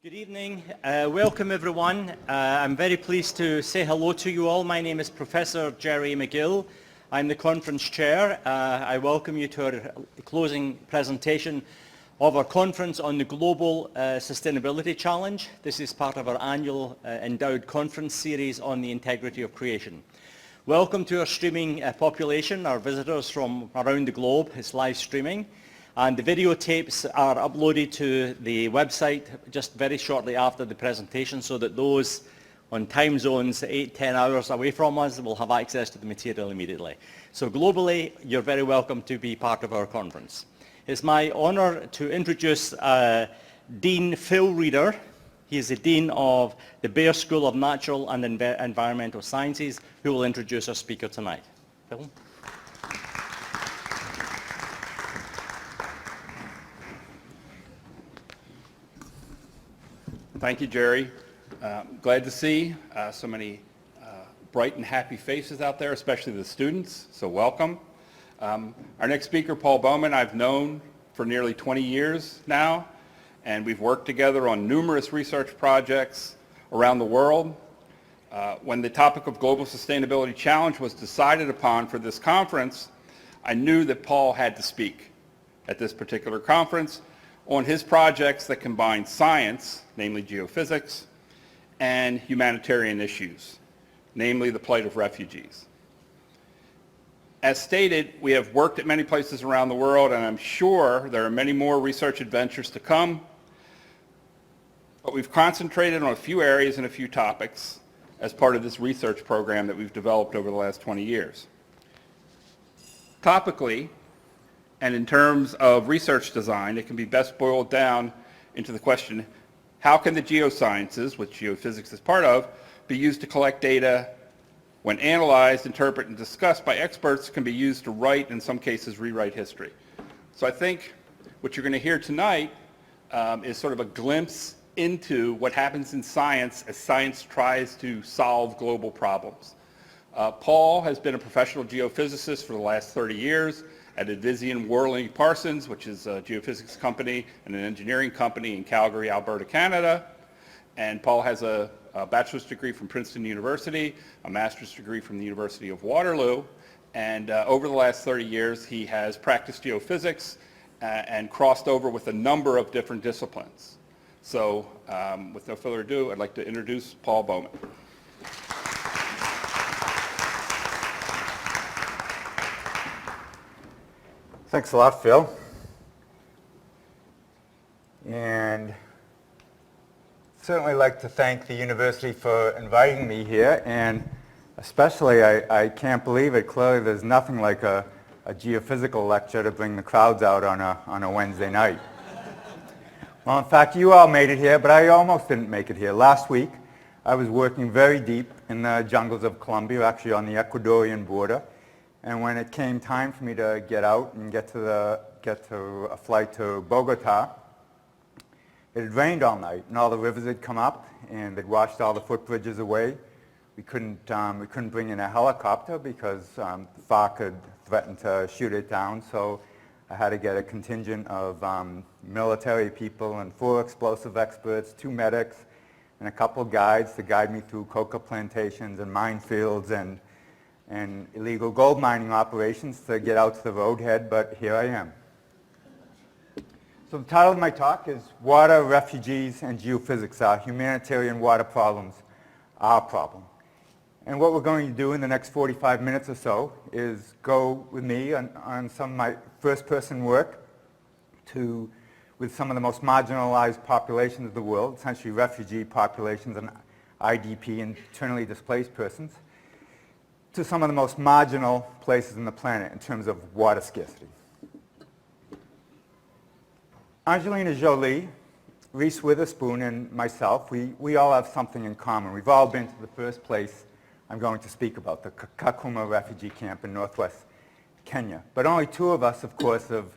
Good evening. Welcome everyone. I'm very pleased to say hello to you all. My name is Professor Jerry McGill. I'm the conference chair. I welcome you to our closing presentation of our conference on the Global Sustainability Challenge. This is part of our annual endowed conference series on the integrity of creation. Welcome to our streaming population, our visitors from around the globe. It's live streaming. And the videotapes are uploaded to the website just very shortly after the presentation so that those on time zones 8-10 hours away from us will have access to the material immediately. So globally, you're very welcome to be part of our conference. It's my honor to introduce Dean Phil Reeder. He is the Dean of the Bayer School of Natural and Environmental Sciences, who will introduce our speaker tonight. Phil? Thank you, Jerry. Glad to see so many bright and happy faces out there, especially the students, so welcome. Our next speaker, Paul Bauman, I've known for nearly 20 years now, and we've worked together on numerous research projects around the world. When the topic of Global Sustainability Challenge was decided upon for this conference, I knew that Paul had to speak at this particular conference on his projects that combine science, namely geophysics, and humanitarian issues, namely the plight of refugees. As stated, we have worked at many places around the world, and I'm sure there are many more research adventures to come, but we've concentrated on a few areas and a few topics as part of this research program that we've developed over the last 20 years. Topically, and in terms of research design, it can be best boiled down into the question, how can the geosciences, which geophysics is part of, be used to collect data when analyzed, interpreted, and discussed by experts can be used to write, in some cases, rewrite history. So I think what you're going to hear tonight is sort of a glimpse into what happens in science as science tries to solve global problems. Paul has been a professional geophysicist for the last 30 years at Advisian Worley Parsons, which is a geophysics company and an engineering company in Calgary, Alberta, Canada. And Paul has a bachelor's degree from Princeton University, a master's degree from the University of Waterloo. And over the last 30 years, he has practiced geophysics and crossed over with a number of different disciplines. So with no further ado, I'd like to introduce Paul Bauman. Thanks a lot, Phil. And certainly like to thank the university for inviting me here, and especially I can't believe it. Clearly there's nothing like a geophysical lecture to bring the crowds out on a Wednesday night. Well, in fact, you all made it here, but I almost didn't make it here. Last week, I was working very deep in the jungles of Colombia, actually on the Ecuadorian border. And when it came time for me to get out and get to a flight to Bogota, it had rained all night, and all the rivers had come up, and they'd washed all the footbridges away. We couldn't bring in a helicopter because FARC had threatened to shoot it down, so I had to get a contingent of military people and 4 explosive experts, 2 medics, and a couple guides to guide me through coca plantations and minefields and illegal gold mining operations to get out to the roadhead, but here I am. So the title of my talk is Water, Refugees, and Geophysics Are Humanitarian Water Problems Our Problem. And what we're going to do in the next 45 minutes or so is go with me on some of my first-person work with some of the most marginalized populations of the world, essentially refugee populations and IDP, internally displaced persons, to some of the most marginal places on the planet in terms of water scarcity. Angelina Jolie, Reese Witherspoon, and myself, we all have something in common. We've all been to the first place I'm going to speak about, the Kakuma refugee camp in northwest Kenya. But only 2 of us, of course, have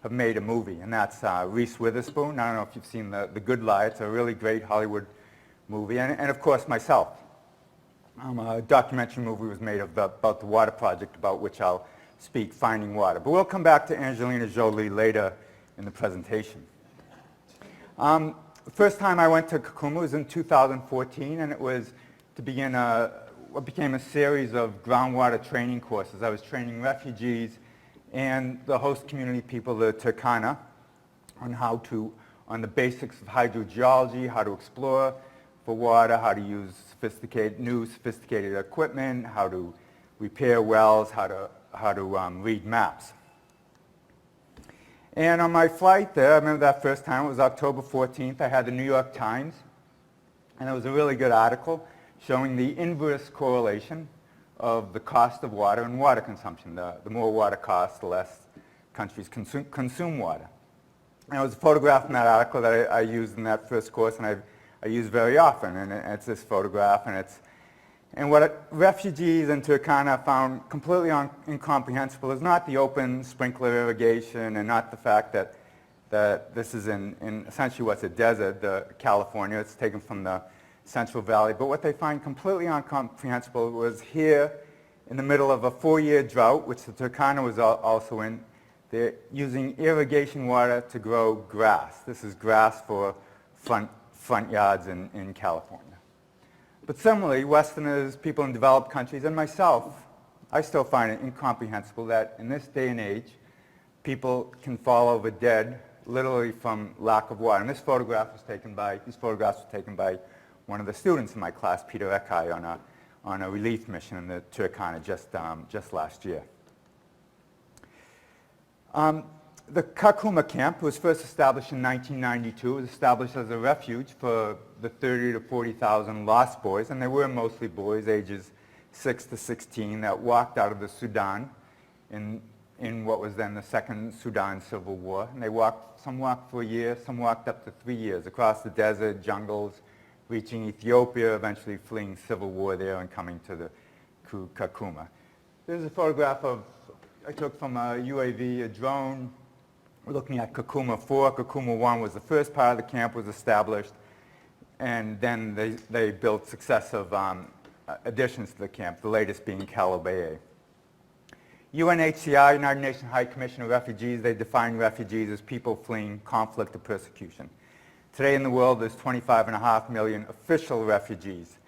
made a movie, and that's Reese Witherspoon. I don't know if you've seen The Good Lie. It's a really great Hollywood movie, and of course myself. A documentary movie was made about the water project, about which I'll speak, Finding Water. But we'll come back to Angelina Jolie later in the presentation. The first time I went to Kakuma was in 2014, and it was to begin what became a series of groundwater training courses. I was training refugees and the host community people, the Turkana, on the basics of hydrogeology, how to explore for water, how to use new sophisticated equipment, how to repair wells, how to read maps. And on my flight there, I remember that first time, it was October 14th, I had the New York Times, and it was a really good article showing the inverse correlation of the cost of water and water consumption. The more water costs, the less countries consume water. And it was a photograph in that article that I used in that first course, and I use very often, and it's this photograph, and what refugees in Turkana found completely incomprehensible is not the open sprinkler irrigation and not the fact that this is in essentially what's a desert, California. It's taken from the Central Valley. But what they find completely incomprehensible was here in the middle of a 4-year drought, which the Turkana was also in, they're using irrigation water to grow grass. This is grass for front yards in California. But similarly, Westerners, people in developed countries, and myself, I still find it incomprehensible that in this day and age, people can fall over dead literally from lack of water. And these photographs were taken by one of the students in my class, Peter Ekai, on a relief mission in the Turkana just last year. The Kakuma camp was first established in 1992. It was established as a refuge for the 30 to 40,000 lost boys, and they were mostly boys ages 6 to 16 that walked out of the Sudan in what was then the Second Sudan Civil War. And some walked for a year, some walked up to 3 years across the desert, jungles, reaching Ethiopia, eventually fleeing civil war there and coming to Kakuma. There's a photograph I took from a UAV, a drone. We're looking at Kakuma 4. Kakuma 1 was the first part of the camp was established, and then they built successive additions to the camp, the latest being Kalobeye. UNHCR, United Nations High Commission of Refugees, they define refugees as people fleeing conflict or persecution. Today in the world, there's 25.5 million official refugees.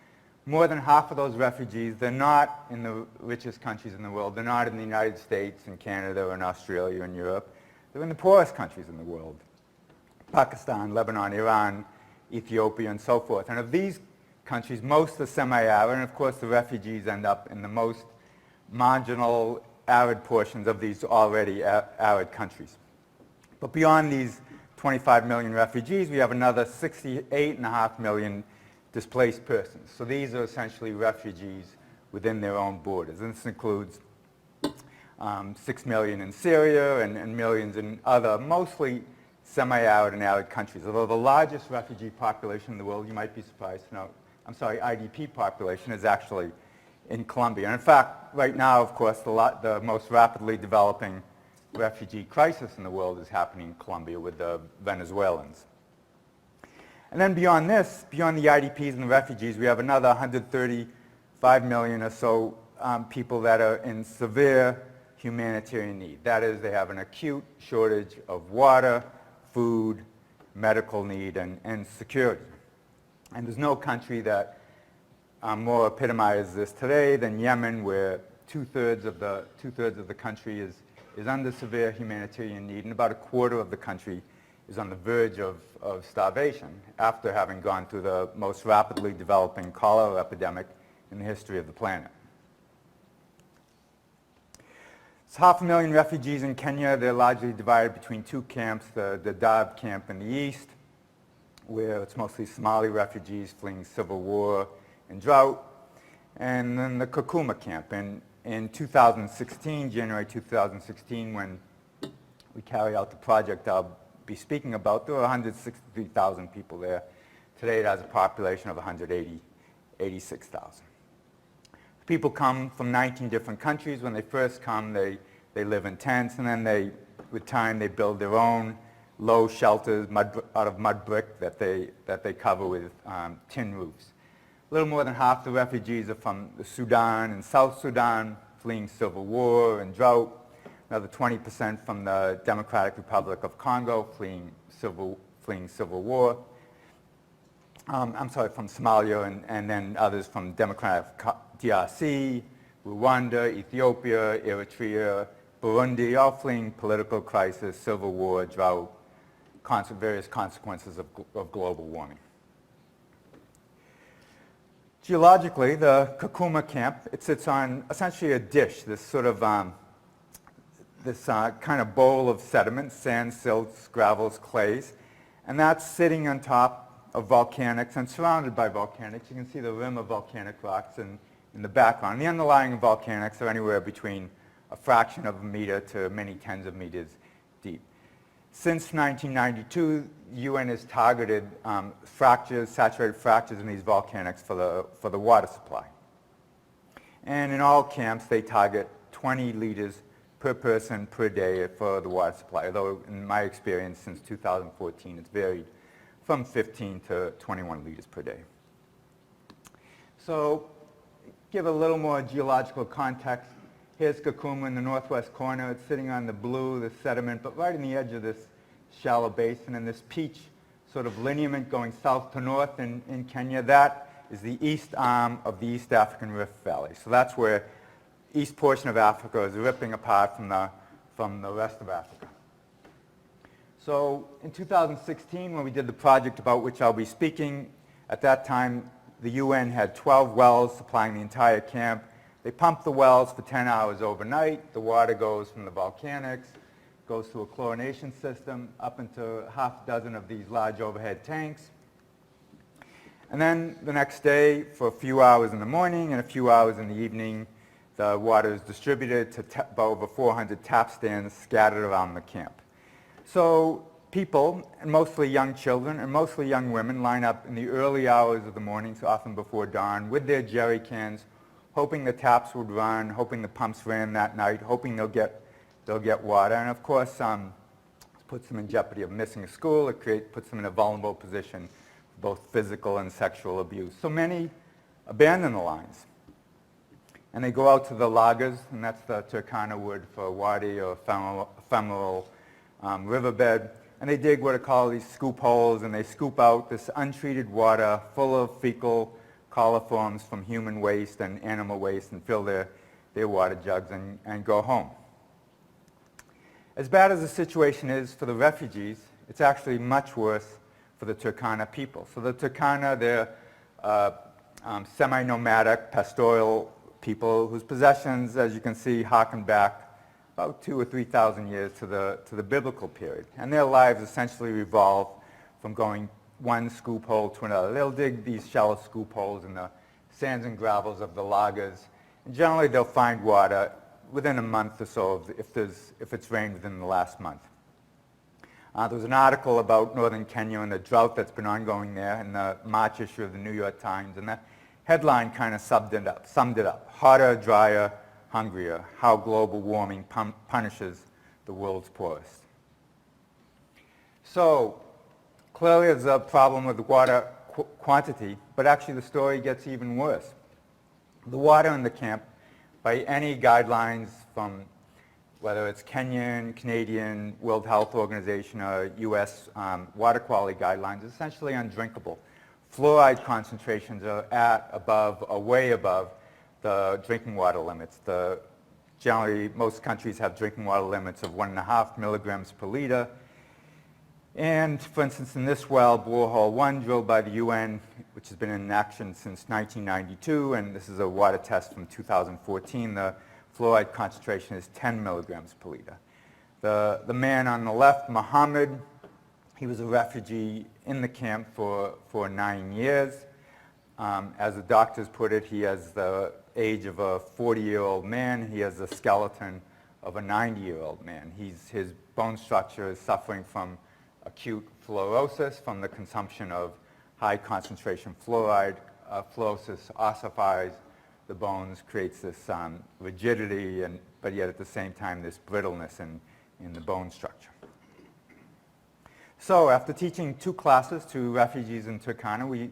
More than half of those refugees, they're not in the richest countries in the world. They're not in the United States and Canada or in Australia and Europe. They're in the poorest countries in the world. Pakistan, Lebanon, Iran, Ethiopia, and so forth. And of these countries, most are semi-arid, and of course the refugees end up in the most marginal, arid portions of these already arid countries. But beyond these 25 million refugees, we have another 68.5 million displaced persons. So these are essentially refugees within their own borders. And this includes 6 million in Syria and millions in other, mostly semi-arid and arid countries. Although the largest refugee population in the world, you might be surprised to know, IDP population is actually in Colombia. And in fact, right now, of course, the most rapidly developing refugee crisis in the world is happening in Colombia with the Venezuelans. And then beyond this, beyond the IDPs and the refugees, we have another 135 million or so people that are in severe humanitarian need. That is, they have an acute shortage of water, food, medical need, and security. And there's no country that more epitomizes this today than Yemen, where two-thirds of the country is under severe humanitarian need, and about a quarter of the country is on the verge of starvation after having gone through the most rapidly developing cholera epidemic in the history of the planet. There's 500,000 refugees in Kenya. They're largely divided between two camps, the Dadaab camp in the east, where it's mostly Somali refugees fleeing civil war and drought, and then the Kakuma camp. In 2016, January 2016, when we carried out the project I'll be speaking about, there were 163,000 people there. Today it has a population of 186,000. People come from 19 different countries. When they first come, they live in tents, and then with time they build their own low shelters out of mud brick that they cover with tin roofs. A little more than half the refugees are from the Sudan and South Sudan, fleeing civil war and drought. Another 20% from the Democratic Republic of Congo, fleeing civil war. I'm sorry, from Somalia and then others from Democratic DRC, Rwanda, Ethiopia, Eritrea, Burundi, all fleeing political crisis, civil war, drought, various consequences of global warming. Geologically, the Kakuma camp, it sits on essentially a dish, this sort of kind of bowl of sediment, sand, silts, gravels, clays, and that's sitting on top of volcanics and surrounded by volcanics. You can see the rim of volcanic rocks in the background. The underlying volcanics are anywhere between a fraction of a meter to many tens of meters deep. Since 1992, UN has targeted fractures, saturated fractures in these volcanics for the water supply. And in all camps, they target 20 liters per person per day for the water supply, although in my experience since 2014, it's varied from 15 to 21 liters per day. So, give a little more geological context. Here's Kakuma in the northwest corner. It's sitting on the blue, the sediment, but right on the edge of this shallow basin, and this peach sort of lineament going south to north in Kenya, that is the east arm of the East African Rift Valley. So that's where east portion of Africa is ripping apart from the rest of Africa. So in 2016, when we did the project about which I'll be speaking, at that time the UN had 12 wells supplying the entire camp. They pump the wells for 10 hours overnight. The water goes from the volcanics, goes through a chlorination system up into half a dozen of these large overhead tanks. And then the next day, for a few hours in the morning and a few hours in the evening, the water is distributed to about over 400 tap stands scattered around the camp. So people, and mostly young children and mostly young women, line up in the early hours of the morning, so often before dawn, with their jerry cans, hoping the taps would run, hoping the pumps ran that night, hoping they'll get water. And of course, it puts them in jeopardy of missing school. It puts them in a vulnerable position for both physical and sexual abuse. So many abandon the lines. And they go out to the lagers, and that's the Turkana word for wadi or ephemeral riverbed. And they dig what are called these scoop holes, and they scoop out this untreated water full of fecal coliforms from human waste and animal waste and fill their water jugs and go home. As bad as the situation is for the refugees, it's actually much worse for the Turkana people. So the Turkana, they're semi-nomadic, pastoral people whose possessions, as you can see, harken back about 2,000 or 3,000 years to the biblical period. And their lives essentially revolve from going one scoop hole to another. They'll dig these shallow scoop holes in the sands and gravels of the lagers. And generally they'll find water within a month or so if it's rained within the last month. There was an article about northern Kenya and the drought that's been ongoing there in the March issue of the New York Times, and the headline kind of summed it up. Hotter, drier, hungrier, how global warming punishes the world's poorest. So clearly there's a problem with water quantity, but actually the story gets even worse. The water in the camp, by any guidelines from whether it's Kenyan, Canadian, World Health Organization, or US water quality guidelines, is essentially undrinkable. Fluoride concentrations are at, above, or way above the drinking water limits. Generally, most countries have drinking water limits of 1.5 milligrams per liter. And for instance, in this well, borehole 1, drilled by the UN, which has been in action since 1992, and this is a water test from 2014, the fluoride concentration is 10 milligrams per liter. The man on the left, Mohammed, he was a refugee in the camp for 9 years. As the doctors put it, he has the age of a 40-year-old man. He has the skeleton of a 90-year-old man. His bone structure is suffering from acute fluorosis from the consumption of high concentration fluoride. Fluorosis ossifies the bones, creates this rigidity, but yet at the same time this brittleness in the bone structure. So after teaching 2 classes to refugees in Turkana,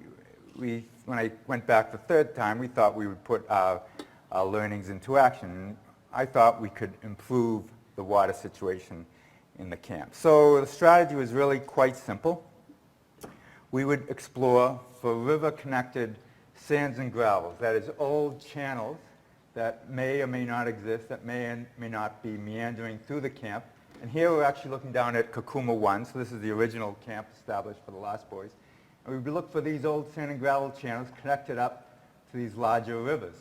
when I went back the third time, we thought we would put our learnings into action. I thought we could improve the water situation in the camp. So the strategy was really quite simple. we would explore for river-connected sands and gravels, that is, old channels that may or may not exist, that may and may not be meandering through the camp. And here we're actually looking down at Kakuma 1, so this is the original camp established for the Lost Boys. And we would look for these old sand and gravel channels connected up to these larger rivers.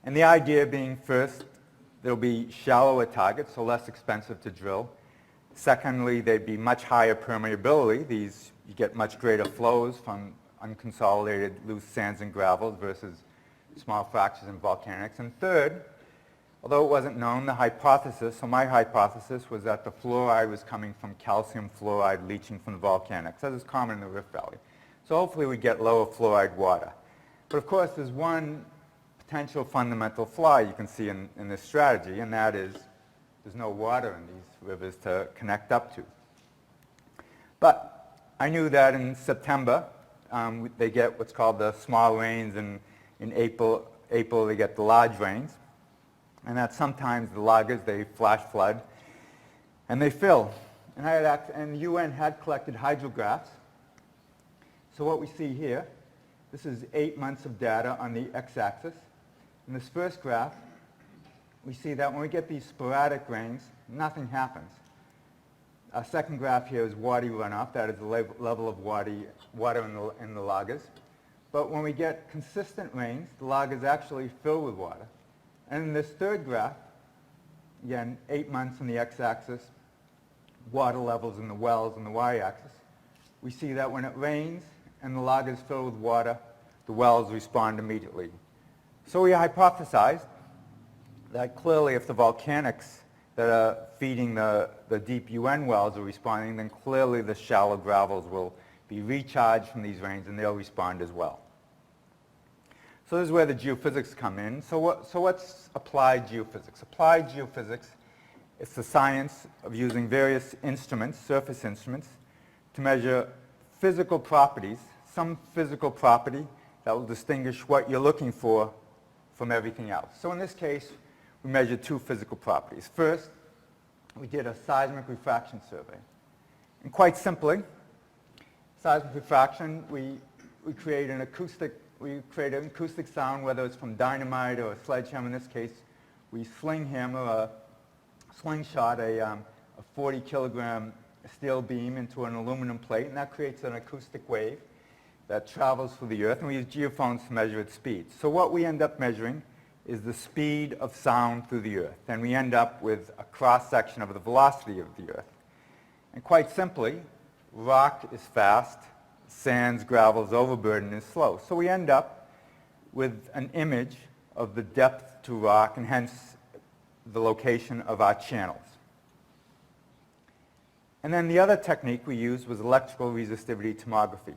And the idea being, first, there'll be shallower targets, so less expensive to drill. Secondly, they'd be much higher permeability. These, you get much greater flows from unconsolidated loose sands and gravels versus small fractures and volcanics. And third, although it wasn't known, the hypothesis, so my hypothesis was that the fluoride was coming from calcium fluoride leaching from the volcanics, as is common in the Rift Valley. So hopefully we get lower fluoride water. But of course, there's one potential fundamental flaw you can see in this strategy, and that is there's no water in these rivers to connect up to. But I knew that in September, they get what's called the small rains, and in April they get the large rains, and that sometimes the lagers, they flash flood, and they fill. And the UN had collected hydrographs. So what we see here, this is 8 months of data on the x-axis. In this first graph, we see that when we get these sporadic rains, nothing happens. Our second graph here is wadi runoff, that is the level of water in the lagers. But when we get consistent rains, the lagers actually fill with water. And in this third graph, again, 8 months on the x-axis, water levels in the wells on the y-axis, we see that when it rains and the lagers fill with water, the wells respond immediately. So we hypothesized that clearly if the volcanics that are feeding the deep UN wells are responding, then clearly the shallow gravels will be recharged from these rains and they'll respond as well. So this is where the geophysics come in. So what's applied geophysics? Applied geophysics is the science of using various instruments, surface instruments, to measure physical properties, some physical property that will distinguish what you're looking for from everything else. So in this case, we measured two physical properties. First, we did a seismic refraction survey. And quite simply, seismic refraction, we create an acoustic sound, whether it's from dynamite or a sledgehammer. In this case, we slingshot a 40-kilogram steel beam into an aluminum plate, and that creates an acoustic wave that travels through the earth, and we use geophones to measure its speed. So what we end up measuring is the speed of sound through the earth, and we end up with a cross-section of the velocity of the earth. And quite simply, rock is fast, sands, gravels, overburden is slow. So we end up with an image of the depth to rock, and hence the location of our channels. And then the other technique we used was electrical resistivity tomography.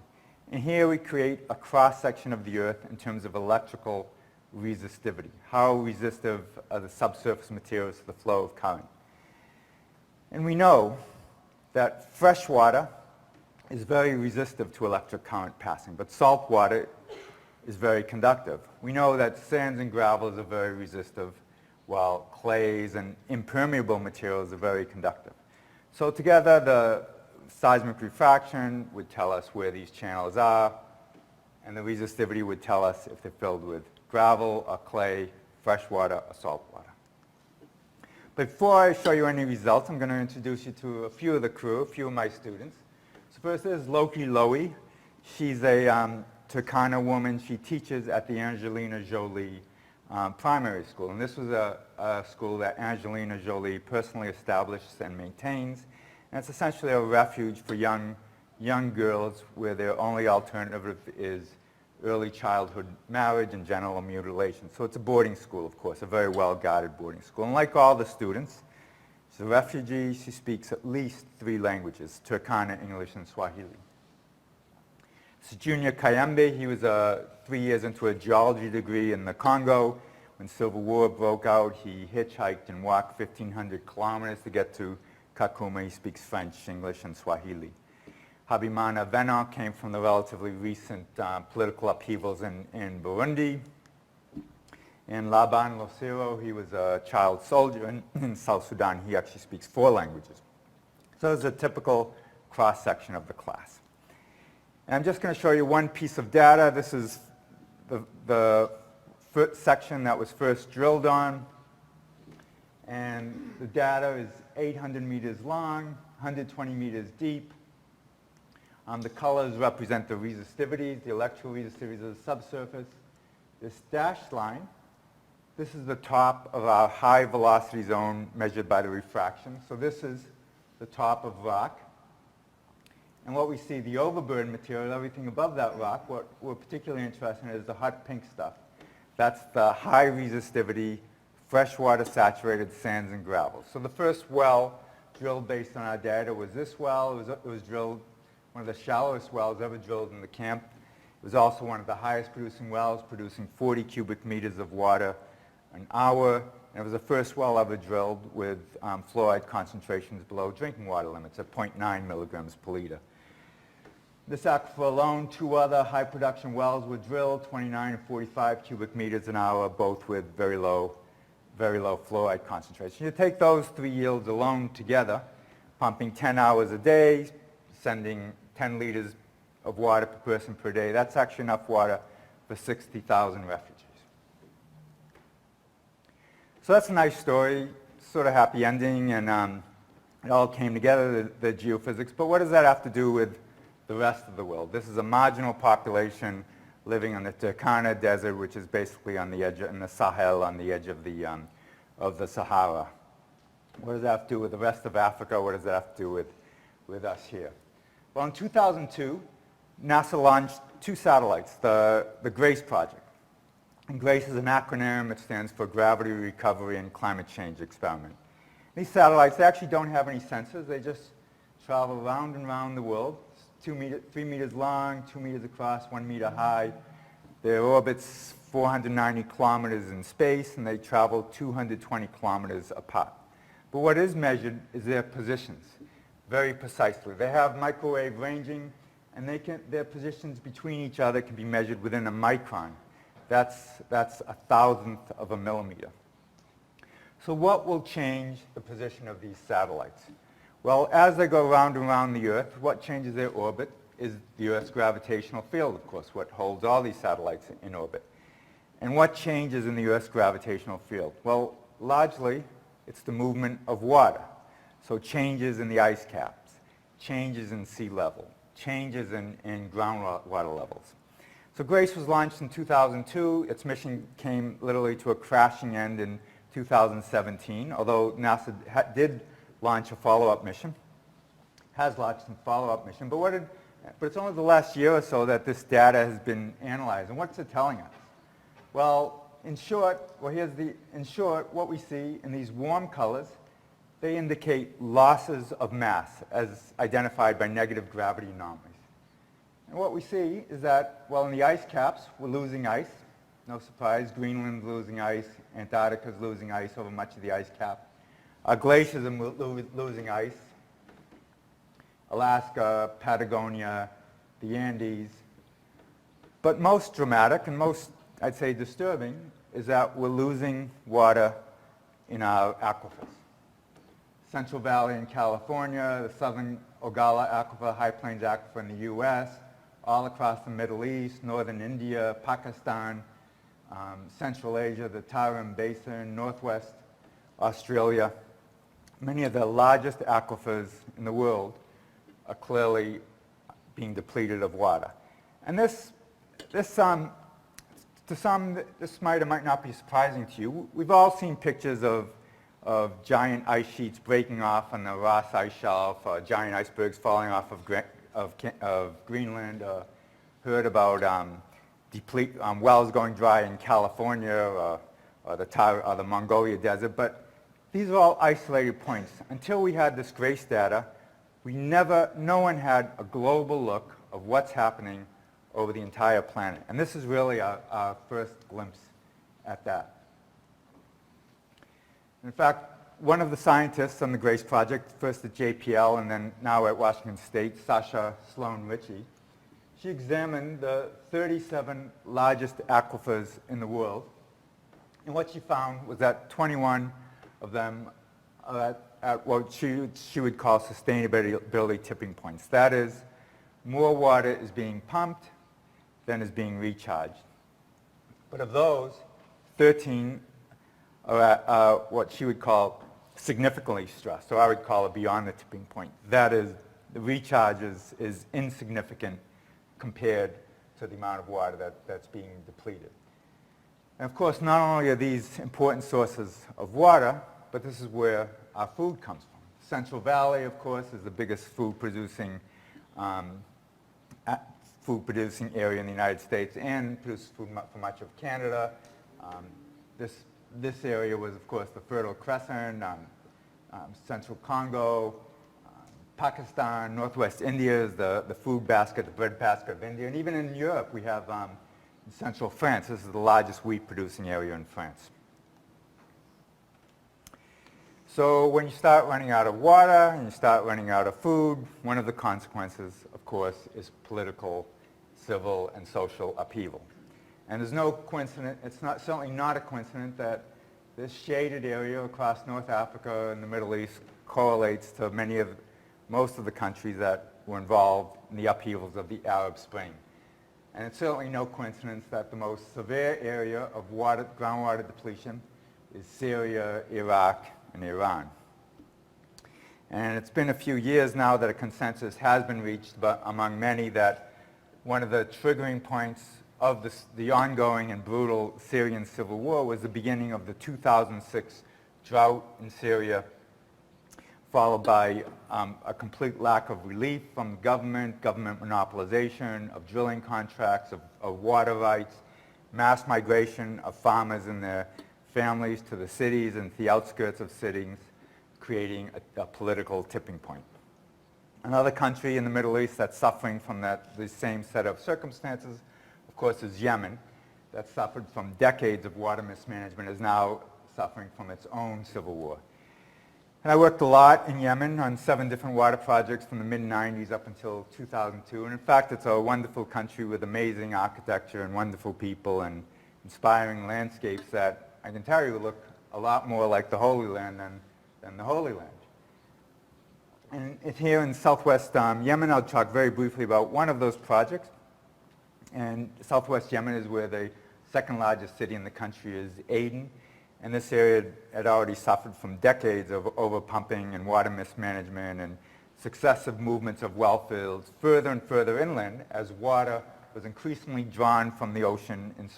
And here we create a cross-section of the earth in terms of electrical resistivity. How resistive are the subsurface materials to the flow of current? And we know that fresh water is very resistive to electric current passing, but salt water is very conductive. We know that sands and gravels are very resistive, while clays and impermeable materials are very conductive. So together, the seismic refraction would tell us where these channels are, and the resistivity would tell us if they're filled with gravel or clay, fresh water or salt water. But before I show you any results, I'm going to introduce you to a few of the crew, a few of my students. So first is Loki Lowy. She's a Turkana woman. She teaches at the Angelina Jolie primary school. And this was a school that Angelina Jolie personally established and maintains. And it's essentially a refuge for young girls where their only alternative is early childhood marriage and genital mutilation. So it's a boarding school, of course, a very well-guarded boarding school. And like all the students, she's a refugee. She speaks at least 3 languages, Turkana, English, and Swahili. This is Junior Kayembe. He was 3 years into a geology degree in the Congo. When Civil War broke out, he hitchhiked and walked 1,500 kilometers to get to Kakuma. He speaks French, English, and Swahili. Habimana Venant came from the relatively recent political upheavals in Burundi. And Laban Losiro, he was a child soldier in South Sudan. He actually speaks 4 languages. So it's a typical cross-section of the class. And I'm just going to show you one piece of data. This is the section that was first drilled on. And the data is 800 meters long, 120 meters deep. The colors represent the resistivities, the electrical resistivities of the subsurface. This dashed line, this is the top of our high velocity zone measured by the refraction. So this is the top of rock. And what we see, the overburden material, everything above that rock, what we're particularly interested in is the hot pink stuff. That's the high resistivity, freshwater saturated sands and gravels. So the first well drilled based on our data was this well. It was drilled, one of the shallowest wells ever drilled in the camp. It was also one of the highest producing wells, producing 40 cubic meters of water an hour. And it was the first well ever drilled with fluoride concentrations below drinking water limits at 0.9 milligrams per liter. This aquifer alone, 2 other high production wells were drilled, 29 and 45 cubic meters an hour, both with very low fluoride concentration. You take those 3 yields alone together, pumping 10 hours a day, sending 10 liters of water per person per day. That's actually enough water for 60,000 refugees. So that's a nice story, sort of happy ending, and it all came together, the geophysics. But what does that have to do with the rest of the world? This is a marginal population living on the Turkana Desert, which is basically on the edge, in the Sahel, on the edge of the Sahara. What does that have to do with the rest of Africa? What does that have to do with us here? Well, in 2002, NASA launched 2 satellites, the GRACE project. And GRACE is an acronym. It stands for Gravity Recovery and Climate Change Experiment. These satellites, they actually don't have any sensors. They just travel round and round the world. 3 meters long, 2 meters across, 1 meter high. Their orbit's 490 kilometers in space, and they travel 220 kilometers apart. But what is measured is their positions, very precisely. They have microwave ranging, and their positions between each other can be measured within a micron. That's 1,000th of a millimeter. So what will change the position of these satellites? Well, as they go round and round the Earth, what changes their orbit is the Earth's gravitational field, of course, what holds all these satellites in orbit. And what changes in the Earth's gravitational field? Well, largely, it's the movement of water. So changes in the ice caps, changes in sea level, changes in groundwater levels. So GRACE was launched in 2002. Its mission came literally to a crashing end in 2017, although NASA did launch a follow-up mission, has launched a follow-up mission. But it's only the last year or so that this data has been analyzed. And what's it telling us? Well, in short, what we see in these warm colors, they indicate losses of mass as identified by negative gravity anomalies. And what we see is that, well, in the ice caps, we're losing ice. No surprise, Greenland's losing ice, Antarctica's losing ice over much of the ice cap. Glaciers are losing ice. Alaska, Patagonia, the Andes. But most dramatic and most, I'd say, disturbing is that we're losing water in our aquifers. Central Valley in California, the southern Ogala Aquifer, High Plains Aquifer in the U.S., all across the Middle East, northern India, Pakistan, Central Asia, the Tarim Basin, northwest Australia. Many of the largest aquifers in the world are clearly being depleted of water. And this might or might not be surprising to you. We've all seen pictures of giant ice sheets breaking off on the Ross Ice Shelf, giant icebergs falling off of Greenland, heard about wells going dry in California or the Mongolia Desert. But these are all isolated points. Until we had this GRACE data, no one had a global look of what's happening over the entire planet. And this is really our first glimpse at that. In fact, one of the scientists on the GRACE project, first at JPL and then now at Washington State, Sasha Sloan-Ritchie, she examined the 37 largest aquifers in the world. And what she found was that 21 of them are at what she would call sustainability tipping points. That is, more water is being pumped than is being recharged. But of those, 13 are at what she would call significantly stressed, or I would call it beyond the tipping point. That is, the recharge is insignificant compared to the amount of water that's being depleted. And of course, not only are these important sources of water, but this is where our food comes from. Central Valley, of course, is the biggest food-producing area in the United States and produces food for much of Canada. This area was, of course, the Fertile Crescent, Central Congo, Pakistan, Northwest India is the food basket, the bread basket of India. And even in Europe, we have central France. This is the largest wheat-producing area in France. So when you start running out of water and you start running out of food, one of the consequences, of course, is political, civil, and social upheaval. And there's no coincidence, it's certainly not a coincidence that this shaded area across North Africa and the Middle East correlates to most of the countries that were involved in the upheavals of the Arab Spring. And it's certainly no coincidence that the most severe area of groundwater depletion is Syria, Iraq, and Iran. And it's been a few years now that a consensus has been reached, but among many, that one of the triggering points of the ongoing and brutal Syrian civil war was the beginning of the 2006 drought in Syria, followed by a complete lack of relief from the government monopolization of drilling contracts, of water rights, mass migration of farmers and their families to the cities and the outskirts of cities, creating a political tipping point. Another country in the Middle East that's suffering from the same set of circumstances, of course, is Yemen, that suffered from decades of water mismanagement, is now suffering from its own civil war. And I worked a lot in Yemen on 7 different water projects from the mid-90s up until 2002. And in fact, it's a wonderful country with amazing architecture and wonderful people and inspiring landscapes that I can tell you look a lot more like the Holy Land than the Holy Land. And here in southwest Yemen, I'll talk very briefly about one of those projects. And southwest Yemen is where the second largest city in the country is, Aden. And this area had already suffered from decades of overpumping and water mismanagement and successive movements of well fields further and further inland as water was increasingly drawn from the ocean in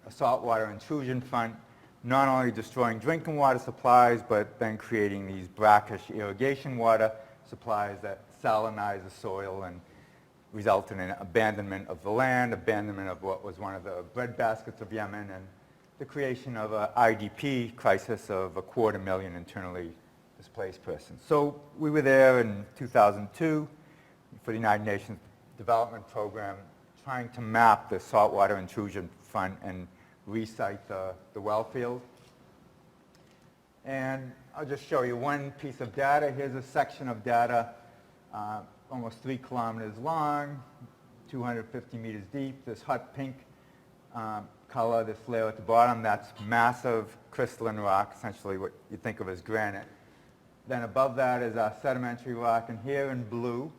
a saltwater intrusion front, not only destroying drinking water supplies, but then creating these brackish irrigation water supplies that salinize the soil and result in an abandonment of the land, abandonment of what was one of the bread baskets of Yemen, and the creation of an IDP crisis of 250,000 internally displaced persons. So we were there in 2002 for the United Nations Development Program, trying to map the saltwater intrusion front and resite the well field. And I'll just show you one piece of data. Here's a section of data almost 3 kilometers long, 250 meters deep. This hot pink color, this layer at the bottom, that's massive crystalline rock, essentially what you think of as granite. Then above that is our sedimentary rock, and here in blue,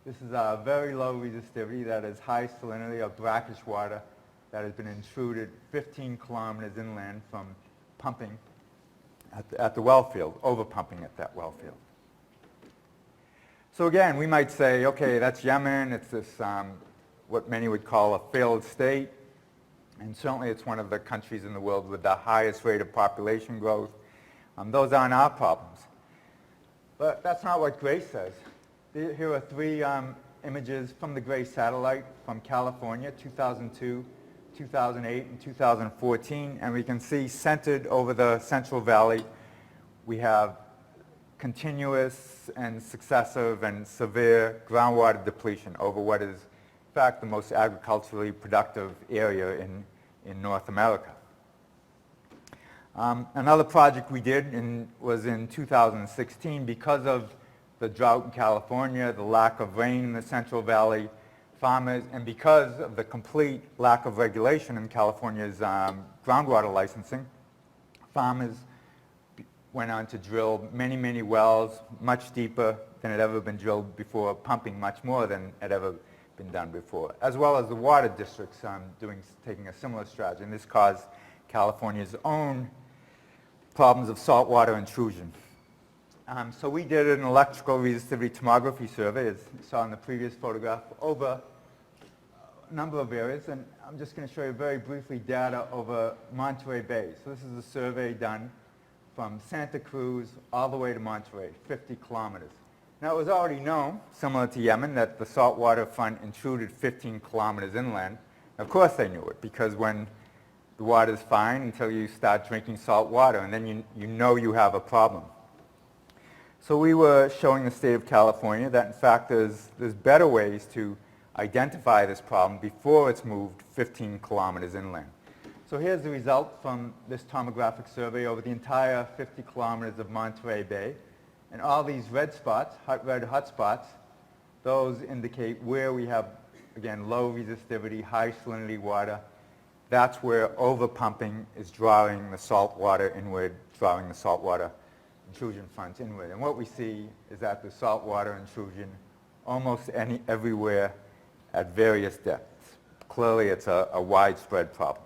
this is our very low resistivity, that is high salinity of brackish water that has been intruded 15 kilometers inland from pumping at the well field, over pumping at that well field. So again, we might say, okay, that's Yemen, it's this, what many would call a failed state, and certainly it's one of the countries in the world with the highest rate of population growth. Those aren't our problems. But that's not what GRACE says. Here are 3 images from the GRACE satellite from California, 2002, 2008, and 2014, and we can see centered over the Central Valley, we have continuous and successive and severe groundwater depletion over what is, in fact, the most agriculturally productive area in North America. Another project we did was in 2016 because of the drought in California, the lack of rain in the Central Valley, farmers, and because of the complete lack of regulation in California's groundwater licensing, farmers went on to drill many, many wells, much deeper, than had ever been drilled before, pumping much more than had ever been done before, as well as the water districts taking a similar strategy. And this caused California's own problems of saltwater intrusion. So we did an electrical resistivity tomography survey, as you saw in the previous photograph, over a number of areas. And I'm just going to show you very briefly data over Monterey Bay. So this is a survey done from Santa Cruz all the way to Monterey, 50 kilometers. Now, it was already known, similar to Yemen, that the saltwater front intruded 15 kilometers inland. Of course they knew it, because when the water's fine until you start drinking salt water, and then you know you have a problem. So we were showing the state of California that, in fact, there's better ways to identify this problem before it's moved 15 kilometers inland. So here's the result from this tomographic survey over the entire 50 kilometers of Monterey Bay. And all these red spots, red hot spots, those indicate where we have, again, low resistivity, high salinity water. That's where overpumping is drawing the salt water inward, drawing the saltwater intrusion fronts inward. And what we see is that the saltwater intrusion almost everywhere at various depths. Clearly, it's a widespread problem.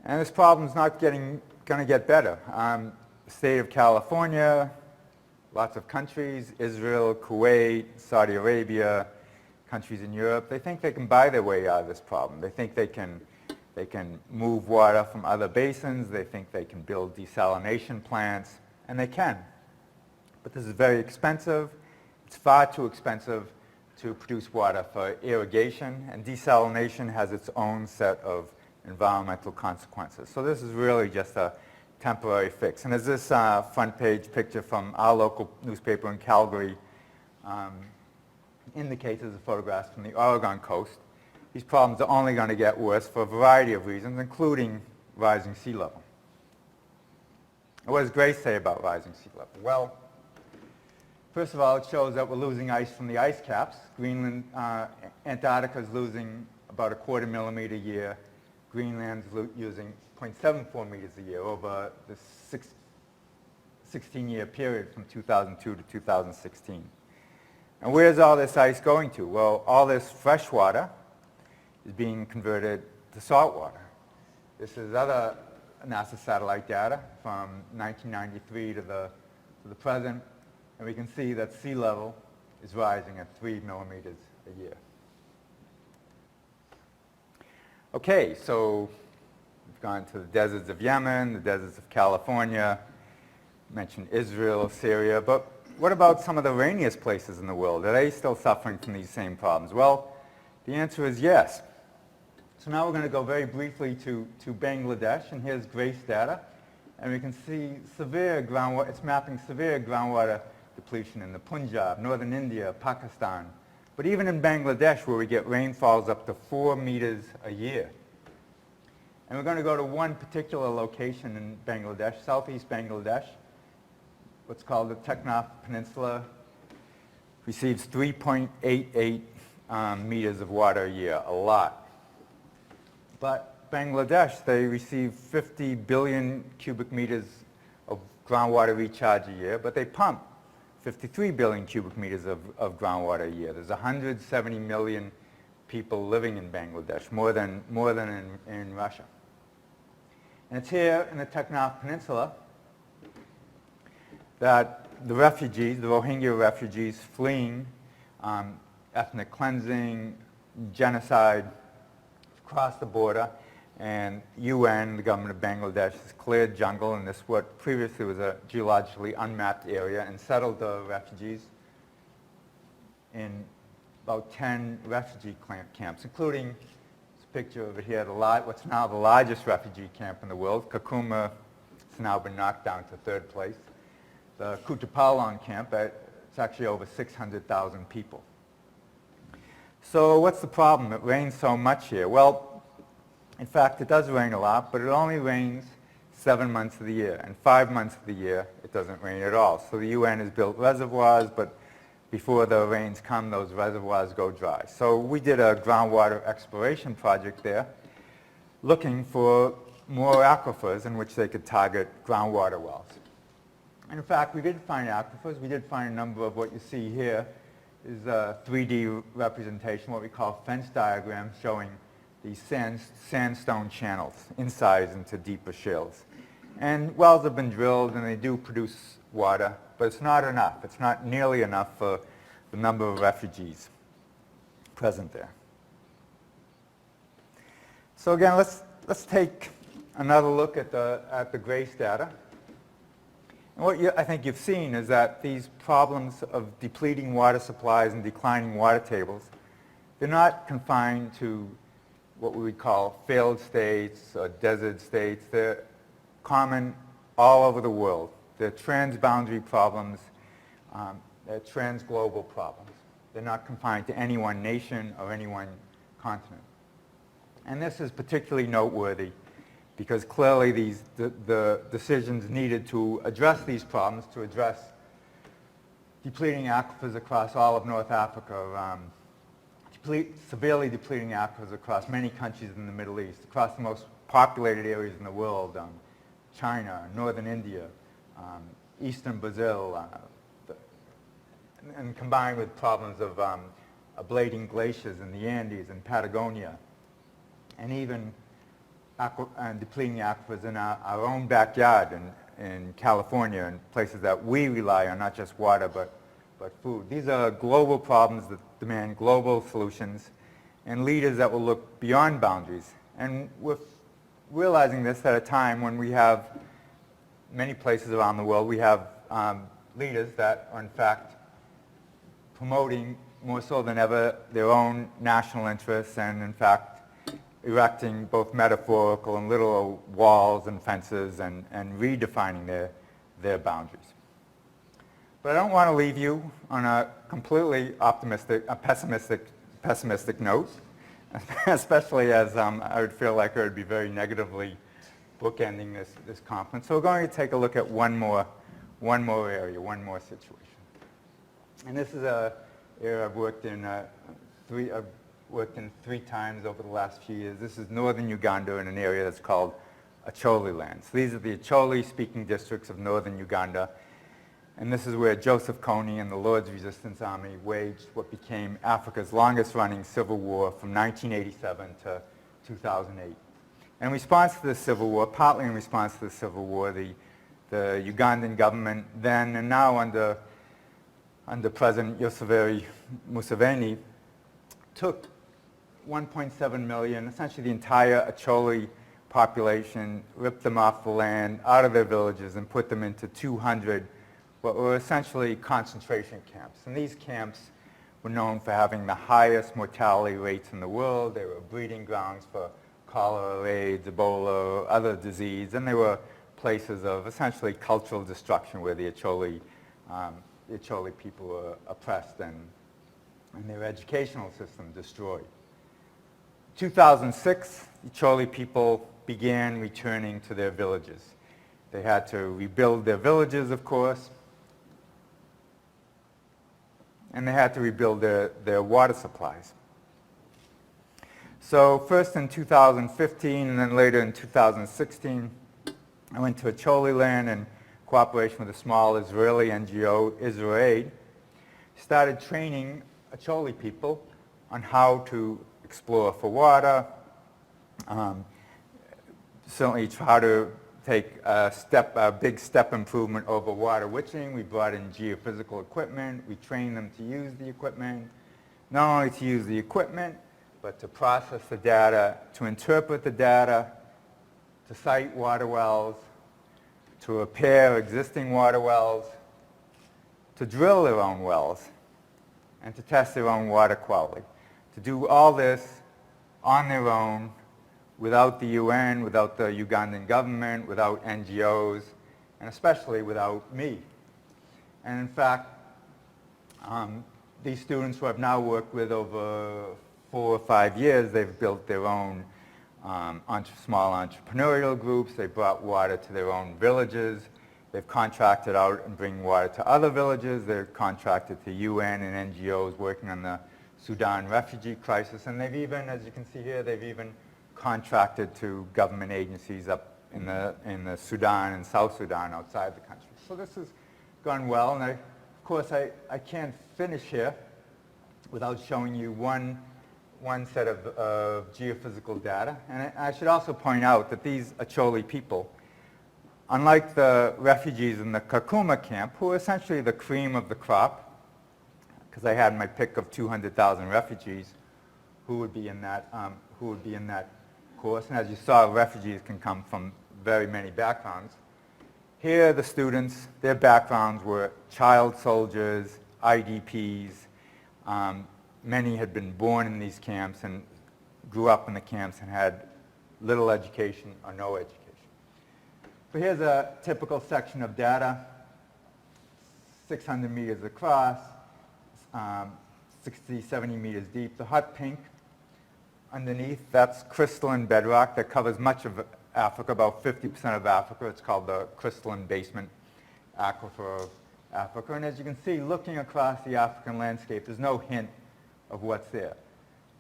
And this problem is not going to get better. The state of California, lots of countries, Israel, Kuwait, Saudi Arabia, countries in Europe, they think they can buy their way out of this problem. They think they can move water from other basins. They think they can build desalination plants, and they can. But this is very expensive. It's far too expensive to produce water for irrigation, and desalination has its own set of environmental consequences. So this is really just a temporary fix. And as this front page picture from our local newspaper in Calgary indicates, as a photograph from the Oregon coast, these problems are only going to get worse for a variety of reasons, including rising sea level. What does Grace say about rising sea level? Well, first of all, it shows that we're losing ice from the ice caps. Greenland, Antarctica is losing about 1/4 millimeter a year. Greenland's using 0.74 meters a year over the 16-year period from 2002 to 2016. And where's all this ice going to? Well, all this fresh water is being converted to salt water. This is other NASA satellite data from 1993 to the present, and we can see that sea level is rising at 3 millimeters a year. Okay, so we've gone to the deserts of Yemen, the deserts of California, mentioned Israel, Syria, but what about some of the rainiest places in the world? Are they still suffering from these same problems? Well, the answer is yes. So now we're going to go very briefly to Bangladesh, and here's Grace data, and we can see severe groundwater, it's mapping severe groundwater depletion in the Punjab, northern India, Pakistan, but even in Bangladesh, where we get rainfalls up to 4 meters a year. And we're going to go to one particular location in Bangladesh, southeast Bangladesh, what's called the Teknaf Peninsula, receives 3.88 meters of water a year, a lot. But Bangladesh, they receive 50 billion cubic meters of groundwater recharge a year, but they pump 53 billion cubic meters of groundwater a year. There's 170 million people living in Bangladesh, more than in Russia. And it's here in the Teknaf Peninsula that the refugees, the Rohingya refugees fleeing ethnic cleansing, genocide, crossed the border, and UN, the government of Bangladesh, has cleared jungle in this what previously was a geologically unmapped area and settled the refugees in about 10 refugee camps, including this picture over here, what's now the largest refugee camp in the world. Kakuma has now been knocked down to 3rd place. The Kutupalong camp, it's actually over 600,000 people. So what's the problem? It rains so much here. Well, in fact, it does rain a lot, but it only rains 7 months of the year. And 5 months of the year, it doesn't rain at all. So the UN has built reservoirs, but before the rains come, those reservoirs go dry. So we did a groundwater exploration project there, looking for more aquifers in which they could target groundwater wells. And in fact, we did find aquifers. We did find a number of what you see here is a 3D representation, what we call fence diagrams, showing these sandstone channels, insides into deeper shales. And wells have been drilled and they do produce water, but it's not enough. It's not nearly enough for the number of refugees present there. So again, let's take another look at the GRACE data. And what I think you've seen is that these problems of depleting water supplies and declining water tables, they're not confined to what we would call failed states or desert states. They're common all over the world. They're transboundary problems. They're transglobal problems. They're not confined to any one nation or any one continent. And this is particularly noteworthy because clearly the decisions needed to address these problems, to address depleting aquifers across all of North Africa, severely depleting aquifers across many countries in the Middle East, across the most populated areas in the world, China, northern India, eastern Brazil, and combined with problems of ablating glaciers in the Andes and Patagonia, and even depleting aquifers in our own backyard in California and places that we rely on, not just water but food. These are global problems that demand global solutions and leaders that will look beyond boundaries. And we're realizing this at a time when we have many places around the world, we have leaders that are in fact promoting more so than ever their own national interests and in fact erecting both metaphorical and literal walls and fences and redefining their boundaries. But I don't want to leave you on a completely pessimistic note, especially as I would feel like I would be very negatively bookending this conference. So we're going to take a look at one more area, one more situation. And this is an area I've worked in three times over the last few years. This is northern Uganda in an area that's called Acholi land. So these are the Acholi-speaking districts of northern Uganda. And this is where Joseph Kony and the Lord's Resistance Army waged what became Africa's longest-running civil war from 1987 to 2008. In response to this civil war, partly in response to the civil war, the Ugandan government then and now under President Yoweri Museveni took 1.7 million, essentially the entire Acholi population, ripped them off the land, out of their villages, and put them into 200 what were essentially concentration camps. And these camps were known for having the highest mortality rates in the world. They were breeding grounds for cholera, AIDS, Ebola, other disease, and they were places of essentially cultural destruction where the Acholi people were oppressed and their educational system destroyed. 2006, the Acholi people began returning to their villages. They had to rebuild their villages, of course, and they had to rebuild their water supplies. So first in 2015 and then later in 2016, I went to Acholi land in cooperation with a small Israeli NGO, Israel Aid, started training Acholi people on how to explore for water, certainly how to take a big step improvement over water witching. We brought in geophysical equipment. We trained them to use the equipment, not only to use the equipment, but to process the data, to interpret the data, to site water wells, to repair existing water wells, to drill their own wells, and to test their own water quality. To do all this on their own, without the UN, without the Ugandan government, without NGOs, and especially without me. And in fact, these students who I've now worked with over 4 or 5 years, they've built their own small entrepreneurial groups. They brought water to their own villages. They've contracted out and bring water to other villages. They're contracted to UN and NGOs working on the Sudan refugee crisis. And they've even, as you can see here, they've even contracted to government agencies up in the Sudan and South Sudan outside the country. So this has gone well, and of course I can't finish here without showing you one set of geophysical data. And I should also point out that these Acholi people, unlike the refugees in the Kakuma camp, who are essentially the cream of the crop, because I had my pick of 200,000 refugees who would be in that course. And as you saw, refugees can come from very many backgrounds. Here, the students, their backgrounds were child soldiers, IDPs. Many had been born in these camps and grew up in the camps and had little education or no education. So here's a typical section of data, 600 meters across, 60, 70 meters deep. The hot pink underneath, that's crystalline bedrock that covers much of Africa, about 50% of Africa. It's called the crystalline basement aquifer of Africa. And as you can see, looking across the African landscape, there's no hint of what's there.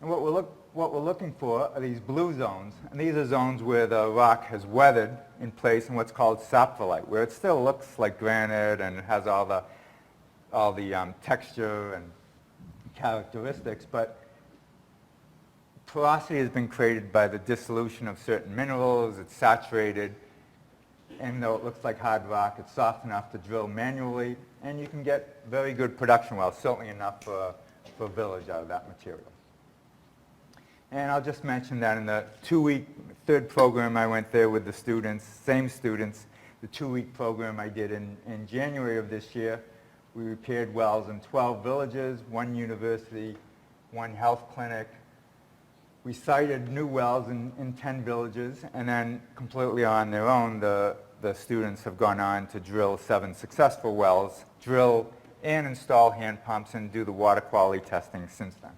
And what we're looking for are these blue zones. And these are zones where the rock has weathered in place in what's called saprolite, where it still looks like granite and has all the texture and characteristics, but porosity has been created by the dissolution of certain minerals. It's saturated, and though it looks like hard rock, it's soft enough to drill manually, and you can get very good production wells, certainly enough for a village out of that material. And I'll just mention that in the 2-week third program I went there with the students, same students, the 2-week program I did in January of this year. We repaired wells in 12 villages, 1 university, 1 health clinic. We sited new wells in 10 villages, and then completely on their own, the students have gone on to drill 7 successful wells, drill and install hand pumps, and do the water quality testing since then.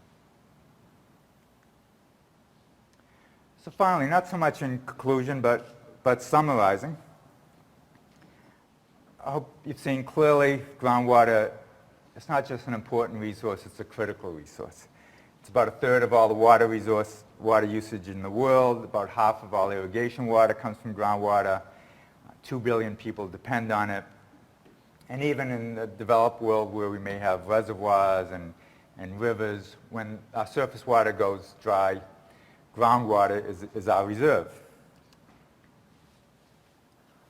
So finally, not so much in conclusion, but summarizing, I hope you've seen clearly groundwater, it's not just an important resource, it's a critical resource. It's about 1/3 of all the water usage in the world. About half of all irrigation water comes from groundwater. 2 billion people depend on it. And even in the developed world where we may have reservoirs and rivers, when our surface water goes dry, groundwater is our reserve.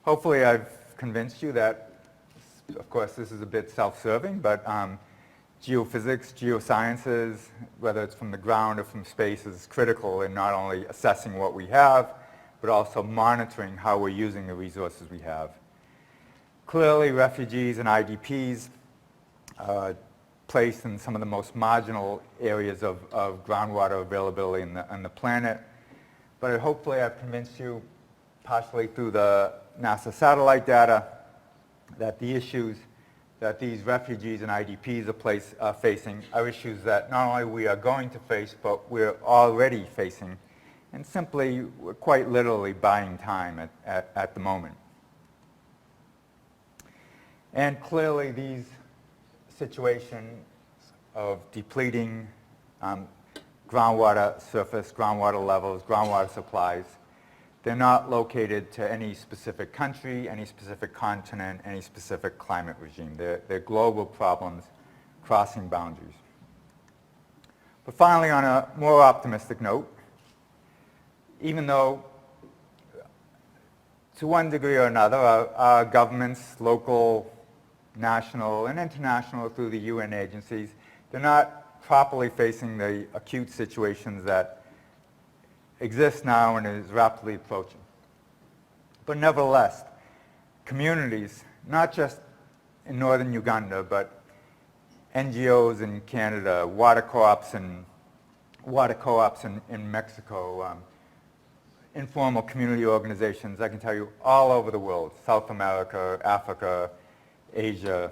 Hopefully I've convinced you that, of course this is a bit self-serving, but geophysics, geosciences, whether it's from the ground or from space, is critical in not only assessing what we have, but also monitoring how we're using the resources we have. Clearly, refugees and IDPs are placed in some of the most marginal areas of groundwater availability on the planet. But hopefully I've convinced you, partially through the NASA satellite data, that the issues that these refugees and IDPs are facing are issues that not only we are going to face, but we're already facing, and simply, we're quite literally buying time at the moment. And clearly these situations of depleting groundwater surface, groundwater levels, groundwater supplies, they're not located to any specific country, any specific continent, any specific climate regime. They're global problems crossing boundaries. But finally, on a more optimistic note, even though to one degree or another our governments, local, national, and international through the UN agencies, they're not properly facing the acute situations that exists now and is rapidly approaching. But nevertheless, communities, not just in northern Uganda, but NGOs in Canada, water co-ops in Mexico, informal community organizations, I can tell you all over the world, South America, Africa, Asia,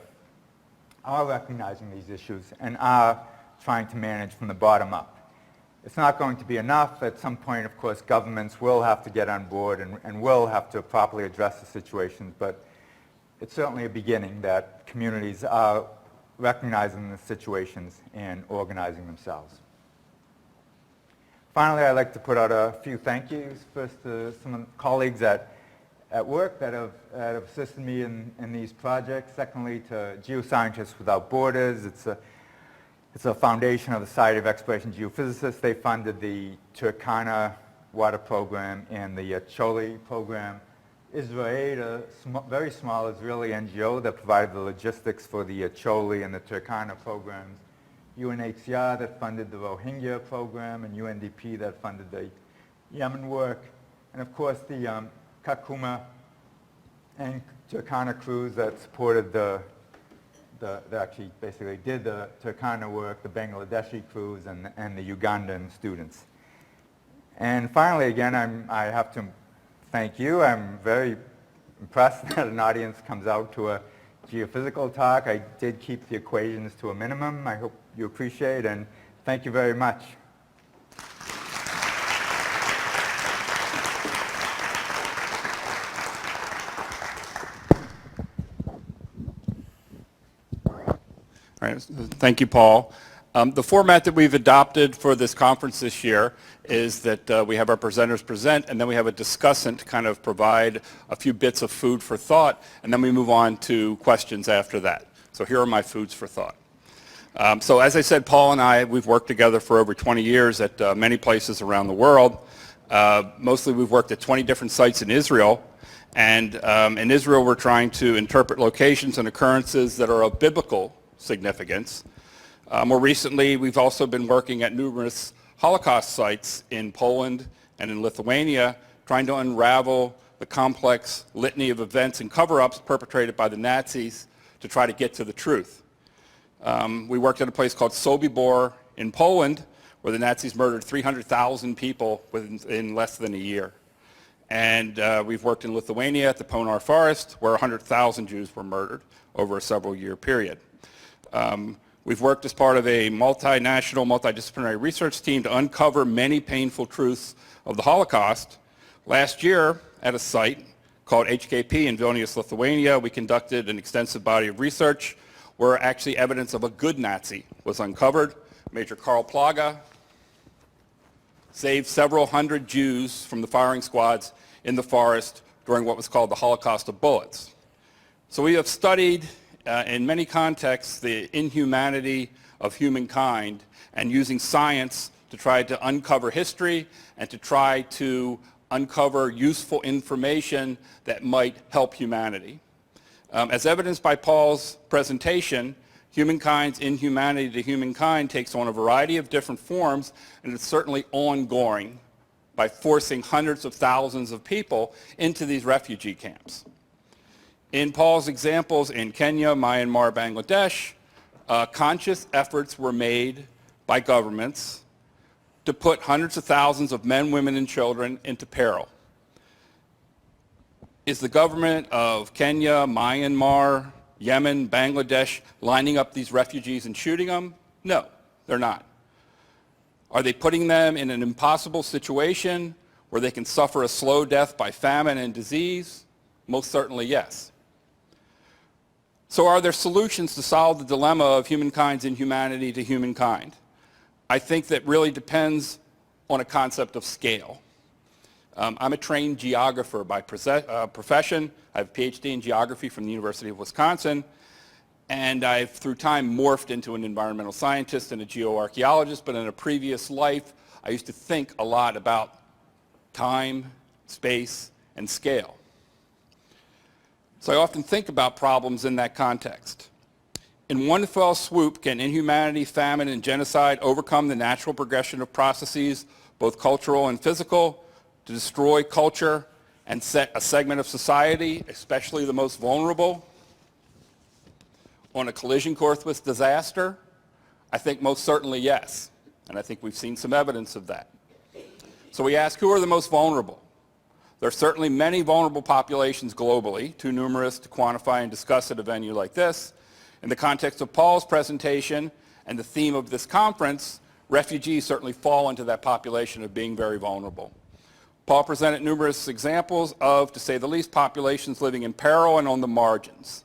are recognizing these issues and are trying to manage from the bottom up. It's not going to be enough. At some point, of course, governments will have to get on board and will have to properly address the situations, but it's certainly a beginning that communities are recognizing the situations and organizing themselves. Finally, I'd like to put out a few thank yous. First to some colleagues at at work that have assisted me in these projects. Secondly, to Geoscientists Without Borders. It's a foundation of the Society of Exploration Geophysicists. They funded the Turkana water program and the Choli program. Israel, a very small Israeli NGO that provided the logistics for the Choli and the Turkana programs. UNHCR that funded the Rohingya program, and UNDP that funded the Yemen work. And of course the Kakuma and Turkana crews that supported that actually basically did the Turkana work, the Bangladeshi crews and the Ugandan students. And finally, again, I have to thank you. I'm very impressed that an audience comes out to a geophysical talk. I did keep the equations to a minimum. I hope you appreciate, and thank you very much. All right, thank you, Paul. The format that we've adopted for this conference this year is that we have our presenters present, and then we have a discussant kind of provide a few bits of food for thought, and then we move on to questions after that. So here are my foods for thought. So as I said, Paul and I, we've worked together for over 20 years at many places around the world. Mostly we've worked at 20 different sites in Israel, and in Israel we're trying to interpret locations and occurrences that are of biblical significance. More recently, we've also been working at numerous Holocaust sites in Poland and in Lithuania, trying to unravel the complex litany of events and cover-ups perpetrated by the Nazis to try to get to the truth. We worked at a place called Sobibor in Poland, where the Nazis murdered 300,000 people in less than a year. And we've worked in Lithuania at the Ponar Forest, where 100,000 Jews were murdered over a several-year period. We've worked as part of a multinational, multidisciplinary research team to uncover many painful truths of the Holocaust. Last year, at a site called HKP in Vilnius, Lithuania, we conducted an extensive body of research where actually evidence of a good Nazi was uncovered. Major Karl Plaga saved several hundred Jews from the firing squads in the forest during what was called the Holocaust of Bullets. So we have studied in many contexts the inhumanity of humankind and using science to try to uncover history and to try to uncover useful information that might help humanity. As evidenced by Paul's presentation, humankind's inhumanity to humankind takes on a variety of different forms, and it's certainly ongoing by forcing hundreds of thousands of people into these refugee camps. In Paul's examples in Kenya, Myanmar, Bangladesh, conscious efforts were made by governments to put hundreds of thousands of men, women, and children into peril. Is the government of Kenya, Myanmar, Yemen, Bangladesh lining up these refugees and shooting them? No, they're not. Are they putting them in an impossible situation where they can suffer a slow death by famine and disease? Most certainly, yes. So are there solutions to solve the dilemma of humankind's inhumanity to humankind? I think that really depends on a concept of scale. I'm a trained geographer by profession. I have a PhD in geography from the University of Wisconsin, and I've through time morphed into an environmental scientist and a geoarchaeologist, but in a previous life I used to think a lot about time, space, and scale. So I often think about problems in that context. In one fell swoop, can inhumanity, famine, and genocide overcome the natural progression of processes, both cultural and physical, to destroy culture and set a segment of society, especially the most vulnerable, on a collision course with disaster? I think most certainly yes, and I think we've seen some evidence of that. So we ask, who are the most vulnerable? There are certainly many vulnerable populations globally, too numerous to quantify and discuss at a venue like this. In the context of Paul's presentation and the theme of this conference, refugees certainly fall into that population of being very vulnerable. Paul presented numerous examples of, to say the least, populations living in peril and on the margins.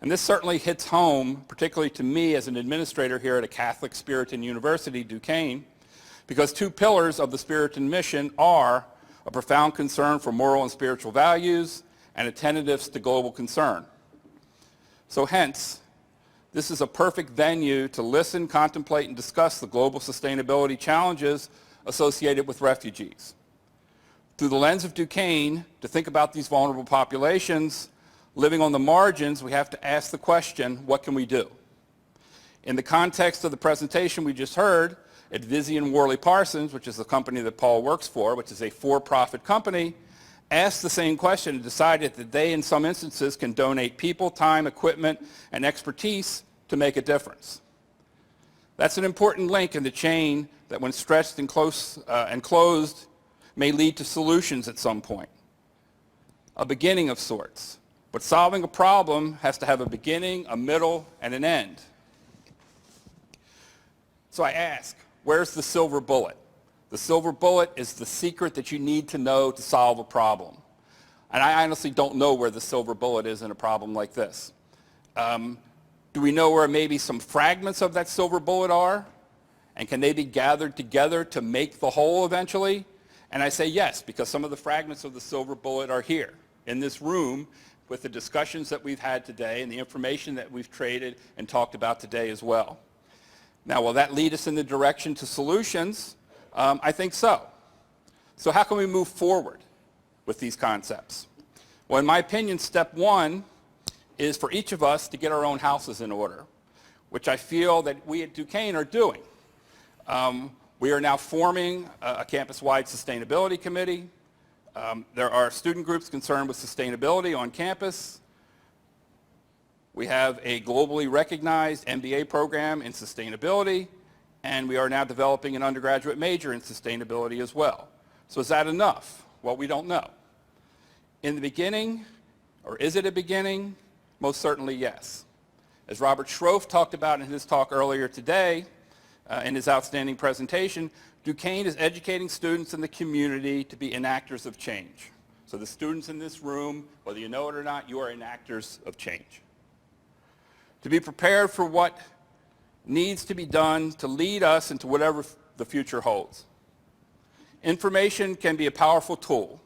And this certainly hits home, particularly to me as an administrator here at a Catholic Puritan University, Duquesne, because two pillars of the Puritan mission are a profound concern for moral and spiritual values and attentiveness to global concern. So hence, this is a perfect venue to listen, contemplate, and discuss the global sustainability challenges associated with refugees. Through the lens of Duquesne, to think about these vulnerable populations living on the margins, we have to ask the question, what can we do? In the context of the presentation we just heard, at Vizian Worley Parsons, which is the company that Paul works for, which is a for-profit company, asked the same question and decided that they, in some instances, can donate people, time, equipment, and expertise to make a difference. That's an important link in the chain that, when stretched and closed, may lead to solutions at some point, a beginning of sorts. But solving a problem has to have a beginning, a middle, and an end. So I ask, where's the silver bullet? The silver bullet is the secret that you need to know to solve a problem. And I honestly don't know where the silver bullet is in a problem like this. Do we know where maybe some fragments of that silver bullet are? And can they be gathered together to make the whole eventually? And I say yes, because some of the fragments of the silver bullet are here in this room with the discussions that we've had today and the information that we've traded and talked about today as well. Now, will that lead us in the direction to solutions? I think so. So how can we move forward with these concepts? Well, in my opinion, step one is for each of us to get our own houses in order, which I feel that we at Duquesne are doing. We are now forming a campus-wide sustainability committee. There are student groups concerned with sustainability on campus. We have a globally recognized MBA program in sustainability, and we are now developing an undergraduate major in sustainability as well. So is that enough? Well, we don't know. In the beginning, or is it a beginning? Most certainly yes. As Robert Schroef talked about in his talk earlier today, in his outstanding presentation, Duquesne is educating students in the community to be enactors of change. So the students in this room, whether you know it or not, you are enactors of change. To be prepared for what needs to be done to lead us into whatever the future holds. Information can be a powerful tool.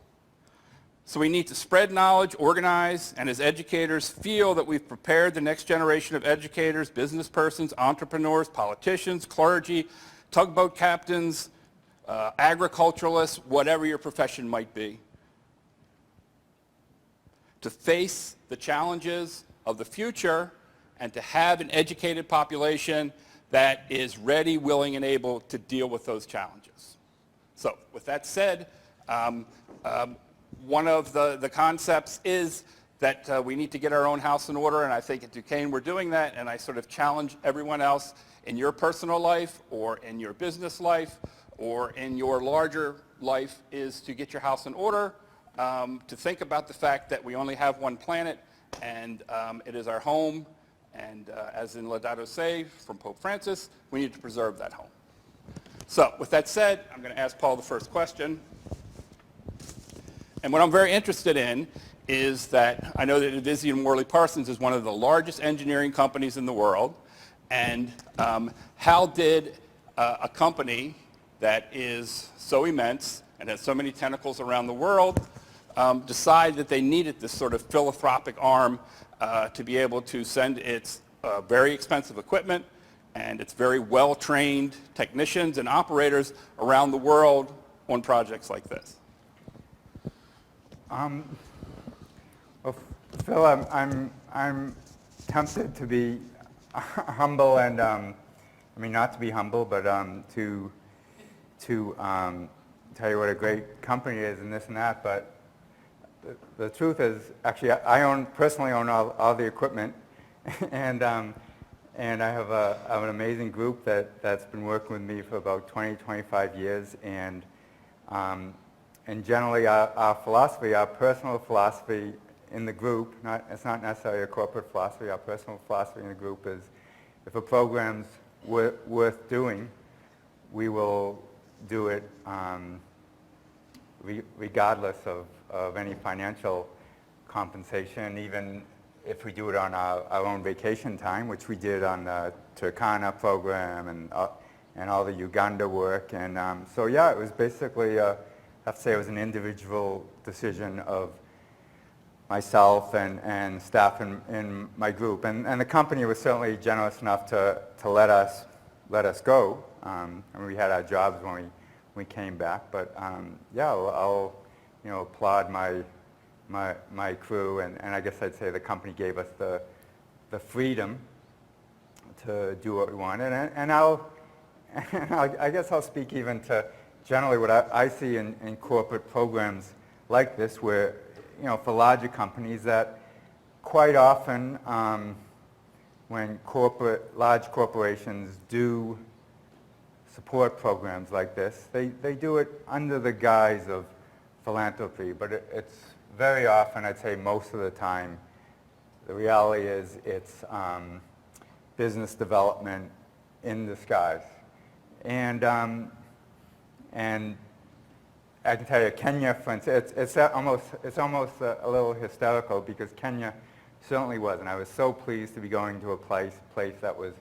So we need to spread knowledge, organize, and as educators feel that we've prepared the next generation of educators, business persons, entrepreneurs, politicians, clergy, tugboat captains, agriculturalists, whatever your profession might be, to face the challenges of the future and to have an educated population that is ready, willing, and able to deal with those challenges. So with that said, one of the concepts is that we need to get our own house in order, and I think at Duquesne we're doing that, and I sort of challenge everyone else in your personal life or in your business life or in your larger life is to get your house in order, to think about the fact that we only have one planet, and it is our home, and as in Laudato Si from Pope Francis, we need to preserve that home. So with that said, I'm going to ask Paul the first question. And what I'm very interested in is that I know that Vizian Worley Parsons is one of the largest engineering companies in the world. And how did a company that is so immense and has so many tentacles around the world decide that they needed this sort of philanthropic arm to be able to send its very expensive equipment and its very well-trained technicians and operators around the world on projects like this? Well, Phil, I'm tempted to be humble and I mean not to be humble, but to tell you what a great company is and this and that. But the truth is, actually, I personally own all the equipment, and I have an amazing group that's been working with me for about 25 years, and generally our philosophy, our personal philosophy in the group, it's not necessarily a corporate philosophy, our personal philosophy in the group is if a program's worth doing, we will do it regardless of any financial compensation, even if we do it on our own vacation time, which we did on the Turkana program and all the Uganda work. And so yeah, it was basically, I have to say it was an individual decision of myself and staff in my group. And the company was certainly generous enough to let us go. And we had our jobs when we came back. But yeah, I'll applaud my crew, and I guess I'd say the company gave us the freedom to do what we wanted. And I guess I'll speak even to generally what I see in corporate programs like this, where, for larger companies, that quite often when large corporations do support programs like this, they do it under the guise of philanthropy, but it's very often, I'd say most of the time, the reality is it's business development in disguise. And I can tell you, Kenya, for instance, it's almost a little hysterical, because Kenya certainly was, and I was so pleased to be going to a place that was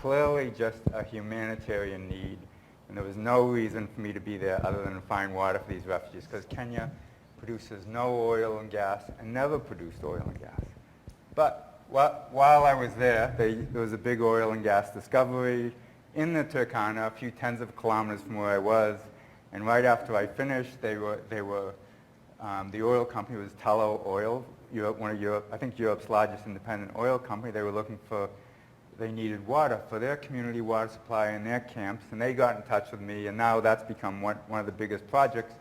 clearly just a humanitarian need, and there was no reason for me to be there other than to find water for these refugees, because Kenya produces no oil and gas and never produced oil and gas. But while I was there, there was a big oil and gas discovery in the Turkana, a few tens of kilometers from where I was. And right after I finished, the oil company was Tullow Oil, I think Europe's largest independent oil company. They needed water for their community water supply in their camps, and they got in touch with me, and now that's become one of the biggest projects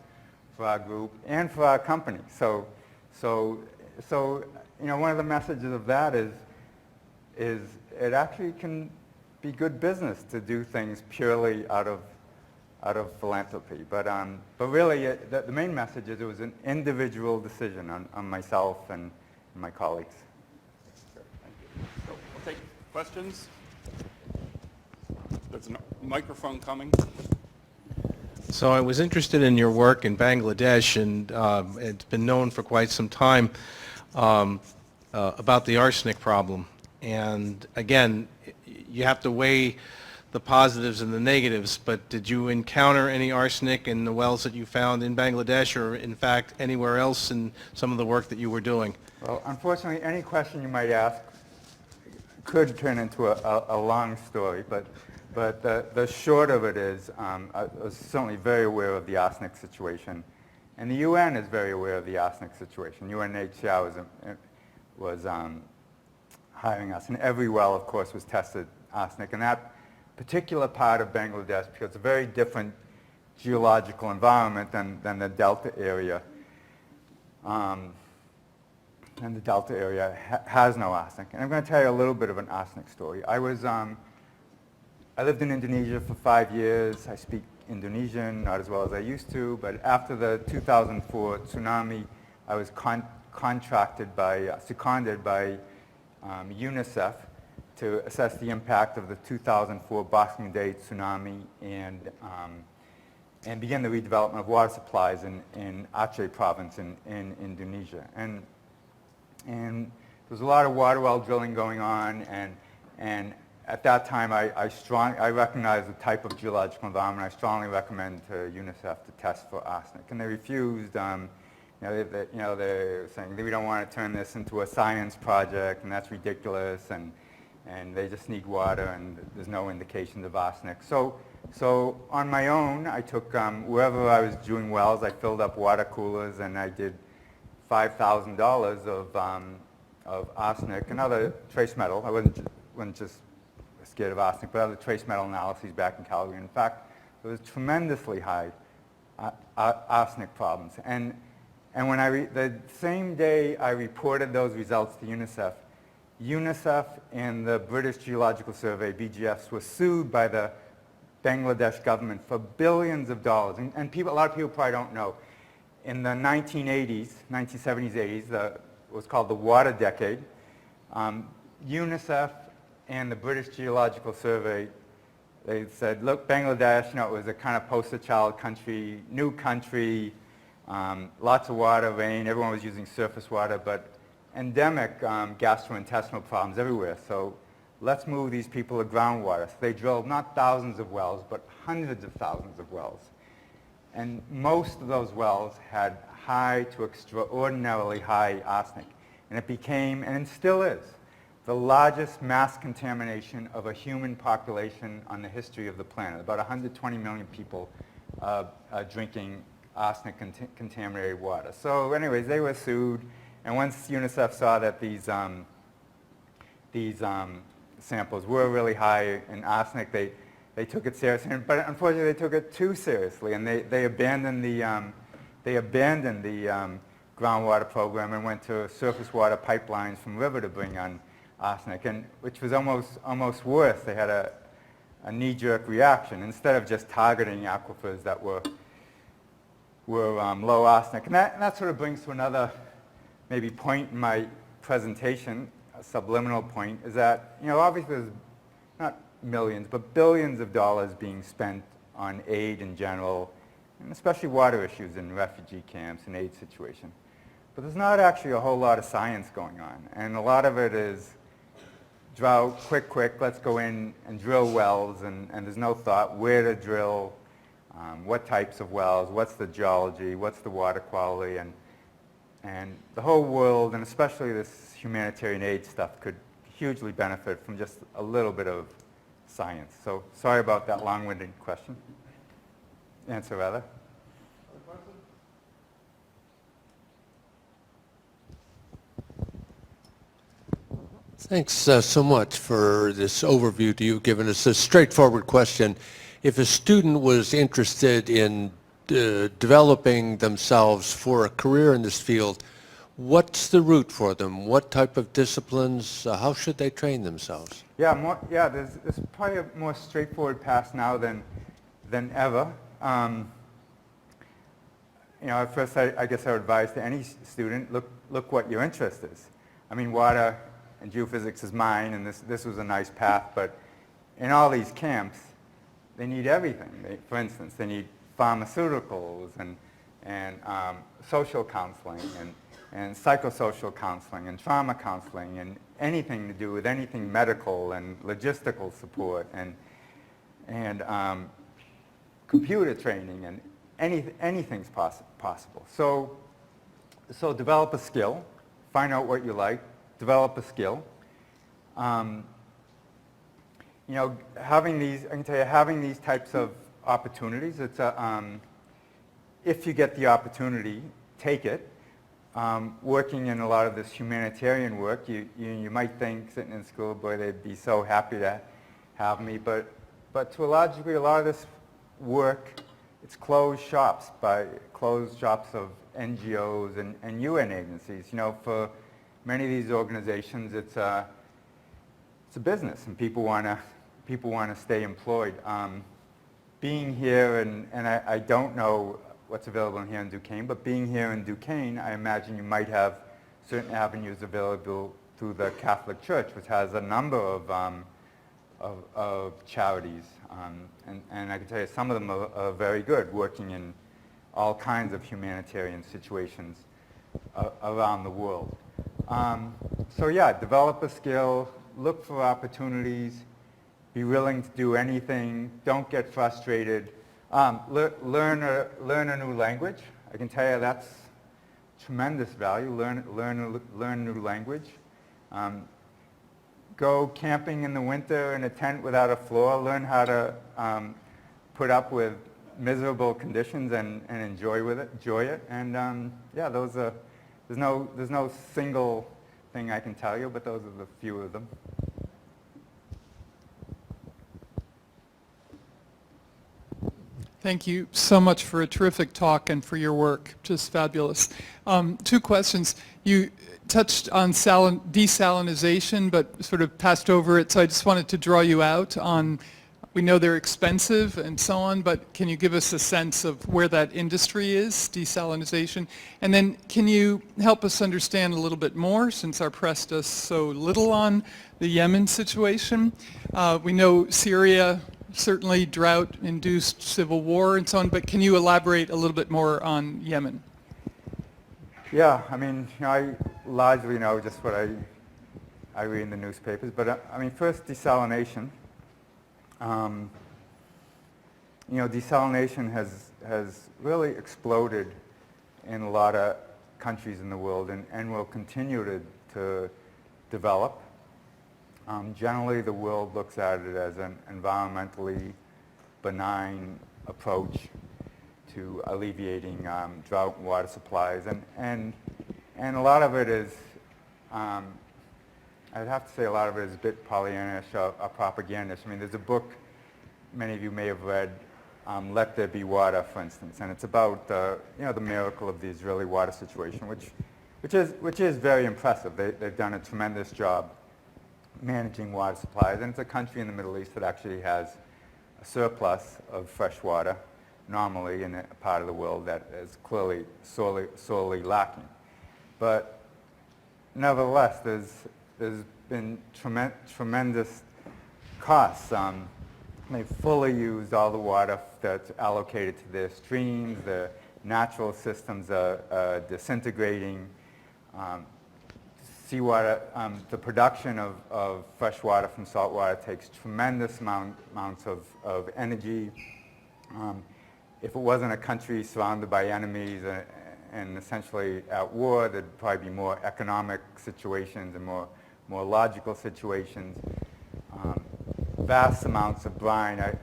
for our group and for our company. So one of the messages of that is it actually can be good business to do things purely out of philanthropy. But really, the main message is it was an individual decision on myself and my colleagues. Sure, thank you. So we'll take questions. There's a microphone coming. So I was interested in your work in Bangladesh, and it's been known for quite some time about the arsenic problem. And again, you have to weigh the positives and the negatives, but did you encounter any arsenic in the wells that you found in Bangladesh, or in fact anywhere else in some of the work that you were doing? Well, unfortunately, any question you might ask could turn into a long story, but the short of it is I was certainly very aware of the arsenic situation, and the UN is very aware of the arsenic situation. UNHCR was hiring us, and every well, of course, was tested arsenic. And that particular part of Bangladesh, because it's a very different geological environment than the Delta area, has no arsenic. And I'm going to tell you a little bit of an arsenic story. I lived in Indonesia for 5 years. I speak Indonesian, not as well as I used to, but after the 2004 tsunami, I was seconded by UNICEF to assess the impact of the 2004 Boxing Day tsunami and begin the redevelopment of water supplies in Aceh province in Indonesia. And there was a lot of water well drilling going on, and at that time I recognized the type of geological environment. I strongly recommend to UNICEF to test for arsenic, and they refused. They were saying we don't want to turn this into a science project, and that's ridiculous, and they just need water, and there's no indications of arsenic. So on my own, I took wherever I was doing wells, I filled up water coolers, and I did $5,000 of arsenic and other trace metal. I wasn't just scared of arsenic, but other trace metal analyses back in Calgary. In fact, there was tremendously high arsenic problems. And when the same day I reported those results to UNICEF, UNICEF and the British Geological Survey, BGS, were sued by the Bangladesh government for billions of dollars. And a lot of people probably don't know. In the 1970s, 80s, it was called the Water Decade, UNICEF and the British Geological Survey, they said, look, Bangladesh, it was a kind of poster child country, new country, lots of water, rain, everyone was using surface water, but endemic gastrointestinal problems everywhere. So let's move these people to groundwater. So they drilled not thousands of wells, but hundreds of thousands of wells. And most of those wells had high to extraordinarily high arsenic. And it became, and it still is, the largest mass contamination of a human population on the history of the planet. About 120 million people are drinking arsenic-contaminated water. So anyways, they were sued, and once UNICEF saw that these samples were really high in arsenic, they took it seriously. But unfortunately, they took it too seriously, and they abandoned the groundwater program and went to surface water pipelines from river to bring on arsenic, and which was almost worse. They had a knee-jerk reaction instead of just targeting aquifers that were low arsenic. And that sort of brings to another maybe point in my presentation, a subliminal point, is that, obviously there's not millions, but billions of dollars being spent on aid in general, and especially water issues in refugee camps and aid situations. But there's not actually a whole lot of science going on, and a lot of it is drought, quick, let's go in and drill wells, and there's no thought where to drill, what types of wells, what's the geology, what's the water quality, and the whole world, and especially this humanitarian aid stuff, could hugely benefit from just a little bit of science. So sorry about that long-winded answer rather. Thanks so much for this overview to you, given us a straightforward question. If a student was interested in developing themselves for a career in this field, what's the route for them? What type of disciplines? How should they train themselves? There's probably a more straightforward path now than ever. At first, I guess I would advise to any student, look what your interest is. I mean, water and geophysics is mine, and this was a nice path, but in all these camps, they need everything. For instance, they need pharmaceuticals and social counseling and psychosocial counseling and trauma counseling and anything to do with anything medical and logistical support and computer training, and anything's possible. So develop a skill, find out what you like, develop a skill. Having these types of opportunities, it's if you get the opportunity, take it. Working in a lot of this humanitarian work, you might think, sitting in school, boy, they'd be so happy to have me, but to a large degree, a lot of this work, it's closed shops of NGOs and UN agencies. For many of these organizations, it's a business, and people want to stay employed. Being here, and I don't know what's available here in Duquesne, but being here in Duquesne, I imagine you might have certain avenues available through the Catholic Church, which has a number of charities, and I can tell you some of them are very good, working in all kinds of humanitarian situations around the world. Develop a skill, look for opportunities, be willing to do anything, don't get frustrated. Learn a new language. I can tell you that's tremendous value. Learn a new language. Go camping in the winter in a tent without a floor. Learn how to put up with miserable conditions and enjoy it. And there's no single thing I can tell you, but those are the few of them. Thank you so much for a terrific talk and for your work. Just fabulous. Two questions. You touched on desalinization, but sort of passed over it, so I just wanted to draw you out on, we know they're expensive and so on, but can you give us a sense of where that industry is, desalinization? And then can you help us understand a little bit more, since our press does so little on the Yemen situation? We know Syria, certainly drought-induced civil war and so on, but can you elaborate a little bit more on Yemen? Yeah, I mean, I largely know just what I read in the newspapers, but first desalination. desalination has really exploded in a lot of countries in the world and will continue to develop. Generally, the world looks at it as an environmentally benign approach to alleviating drought and water supplies. And a lot of it is, I'd have to say a lot of it is a bit Pollyannish or propagandish. I mean, there's a book many of you may have read, Let There Be Water, for instance, and it's about the miracle of the Israeli water situation, which is very impressive. They've done a tremendous job managing water supplies, and it's a country in the Middle East that actually has a surplus of fresh water normally in a part of the world that is clearly sorely lacking. But nevertheless, there's been tremendous costs. They've fully used all the water that's allocated to their streams. The natural systems are disintegrating. Seawater, the production of fresh water from salt water takes tremendous amounts of energy. If it wasn't a country surrounded by enemies and essentially at war, there'd probably be more economic situations and more logical situations. Vast amounts of brine, it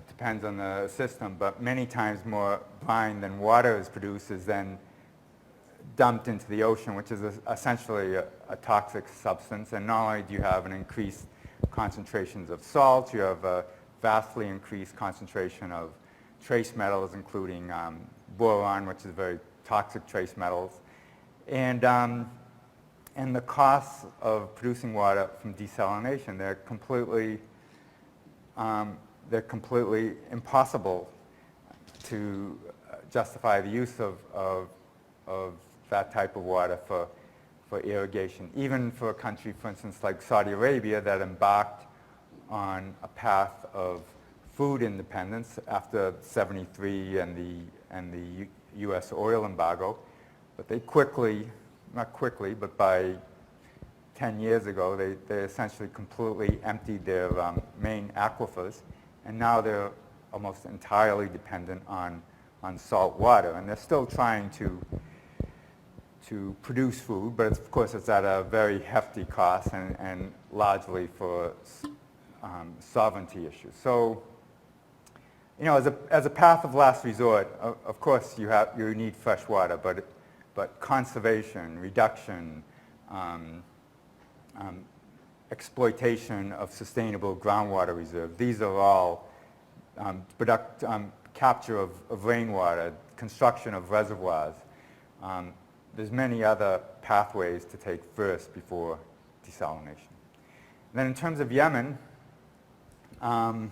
depends on the system, but many times more brine than water is produced is then dumped into the ocean, which is essentially a toxic substance. And not only do you have an increased concentrations of salt, you have a vastly increased concentration of trace metals, including boron, which is a very toxic trace metals. And the costs of producing water from desalination, they're completely impossible to justify the use of that type of water for irrigation. Even for a country, for instance, like Saudi Arabia, that embarked on a path of food independence after '73 and the U.S. oil embargo, but they not quickly, but by 10 years ago, they essentially completely emptied their main aquifers, and now they're almost entirely dependent on salt water. And they're still trying to produce food, but of course it's at a very hefty cost and largely for sovereignty issues. So, as a path of last resort, of course you need fresh water, but conservation, reduction, exploitation of sustainable groundwater reserves, these are all capture of rainwater, construction of reservoirs. There's many other pathways to take first before desalination. And then in terms of Yemen, largely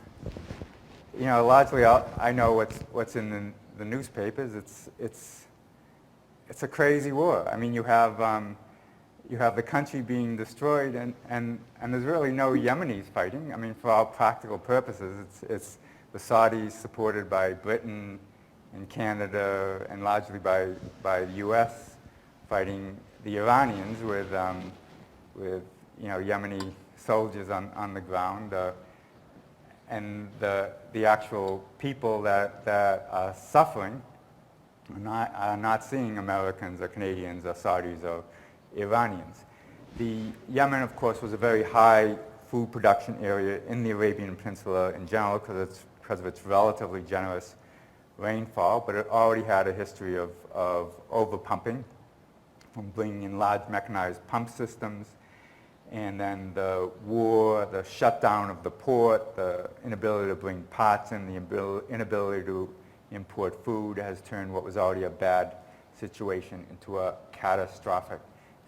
I know what's in the newspapers. It's a crazy war. I mean, you have the country being destroyed, and there's really no Yemenis fighting. I mean, for all practical purposes, it's the Saudis supported by Britain and Canada, and largely by the U.S. fighting the Iranians with Yemeni soldiers on the ground, and the actual people that are suffering are not seeing Americans or Canadians or Saudis or Iranians. The Yemen, of course, was a very high food production area in the Arabian Peninsula in general because of its relatively generous rainfall, but it already had a history of overpumping from bringing in large mechanized pump systems, and then the war, the shutdown of the port, the inability to bring parts in, the inability to import food has turned what was already a bad situation into a catastrophic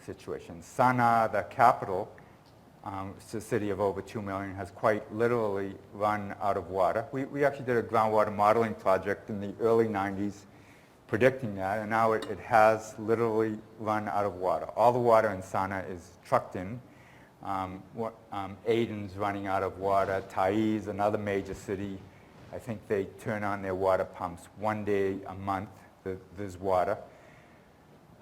situation. Sana'a, the capital, it's a city of over 2 million, has quite literally run out of water. We actually did a groundwater modeling project in the early 90s predicting that, and now it has literally run out of water. All the water in Sana'a is trucked in. Aden's running out of water. Taiz, another major city, I think they turn on their water pumps one day a month. There's water.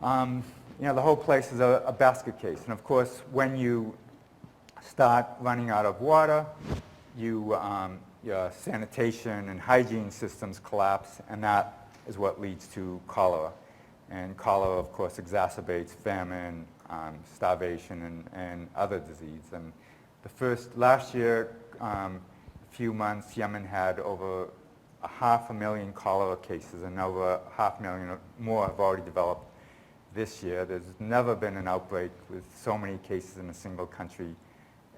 The whole place is a basket case. And of course, when you start running out of water, you your sanitation and hygiene systems collapse, and that is what leads to cholera. And cholera, of course, exacerbates famine, starvation, and other disease. And last year, a few months, Yemen had over 500,000 cholera cases, and over 500,000 more have already developed this year. There's never been an outbreak with so many cases in a single country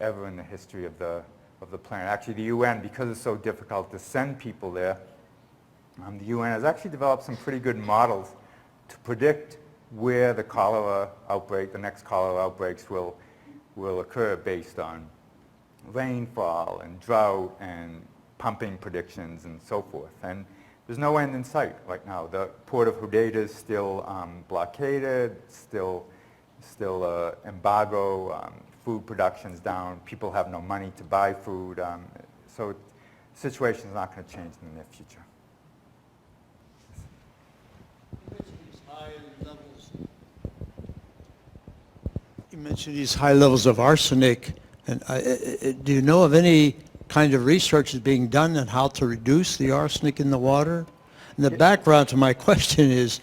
ever in the history of the planet. Actually, the UN, because it's so difficult to send people there, the UN has actually developed some pretty good models to predict where the next cholera outbreaks will occur based on rainfall and drought and pumping predictions and so forth. And there's no end in sight right now. The port of Hodeidah is still blockaded, still embargo, food production's down, people have no money to buy food, so the situation is not going to change in the near future. You mentioned these high levels of arsenic, and do you know of any kind of research that's being done on how to reduce the arsenic in the water? And the background to my question is,